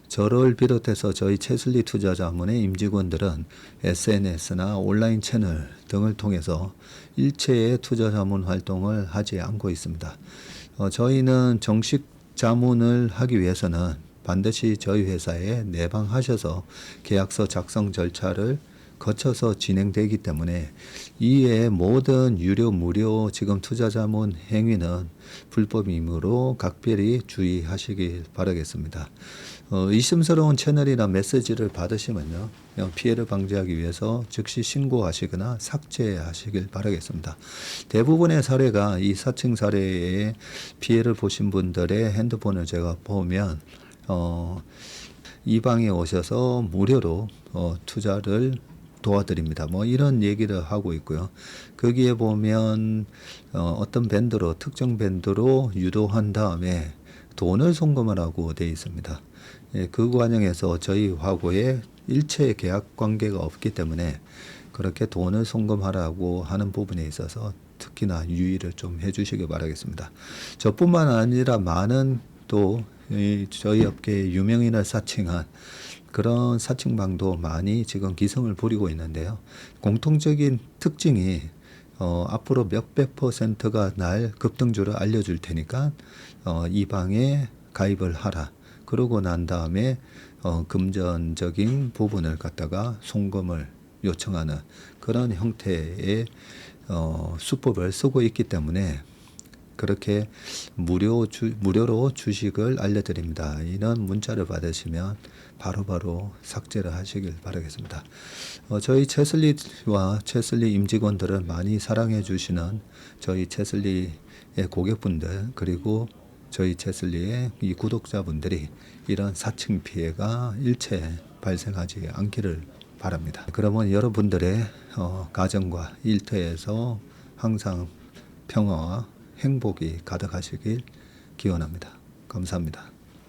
A: 저를 비롯해서 저희 채슬리 투자자문의 임직원들은 SNS나 온라인 채널 등을 통해서 일체의 투자자문 활동을 하지 않고 있습니다. 저희는 정식 자문을 하기 위해서는 반드시 저희 회사에 내방하셔서 계약서 작성 절차를 거쳐서 진행되기 때문에 이외의 모든 유료 무료 지금 투자자문 행위는 불법이므로 각별히 주의하시길 바라겠습니다. 의심스러운 채널이나 메시지를 받으시면요, 피해를 방지하기 위해서 즉시 신고하시거나 삭제하시길 바라겠습니다. 대부분의 사례가 이 사칭 사례에 피해를 보신 분들의 핸드폰을 제가 보면 이 방에 오셔서 무료로 투자를 도와드립니다. 뭐 이런 얘기를 하고 있고요. 거기에 보면 어떤 밴드로, 특정 밴드로 유도한 다음에 돈을 송금하라고 되어 있습니다. 그 과정에서 저희하고의 일체 계약 관계가 없기 때문에 그렇게 돈을 송금하라고 하는 부분에 있어서 특히나 유의를 좀 해주시기 바라겠습니다. 저뿐만 아니라 많은 또 저희 업계의 유명인을 사칭한 그런 사칭방도 많이 지금 기승을 부리고 있는데요. 공통적인 특징이 앞으로 몇백 %가 날 급등주를 알려줄 테니까 이 방에 가입을 하라. 그러고 난 다음에 금전적인 부분을 갖다가 송금을 요청하는 그런 형태의 수법을 쓰고 있기 때문에 그렇게 무료로 주식을 알려드립니다. 이런 문자를 받으시면 바로바로 삭제를 하시길 바라겠습니다. 저희 채슬리와 채슬리 임직원들을 많이 사랑해 주시는 저희 채슬리의 고객분들, 그리고 저희 채슬리의 이 구독자분들이 이런 사칭 피해가 일체 발생하지 않기를 바랍니다. 그러면 여러분들의 가정과 일터에서 항상 평화와 행복이 가득하시길 기원합니다. 감사합니다.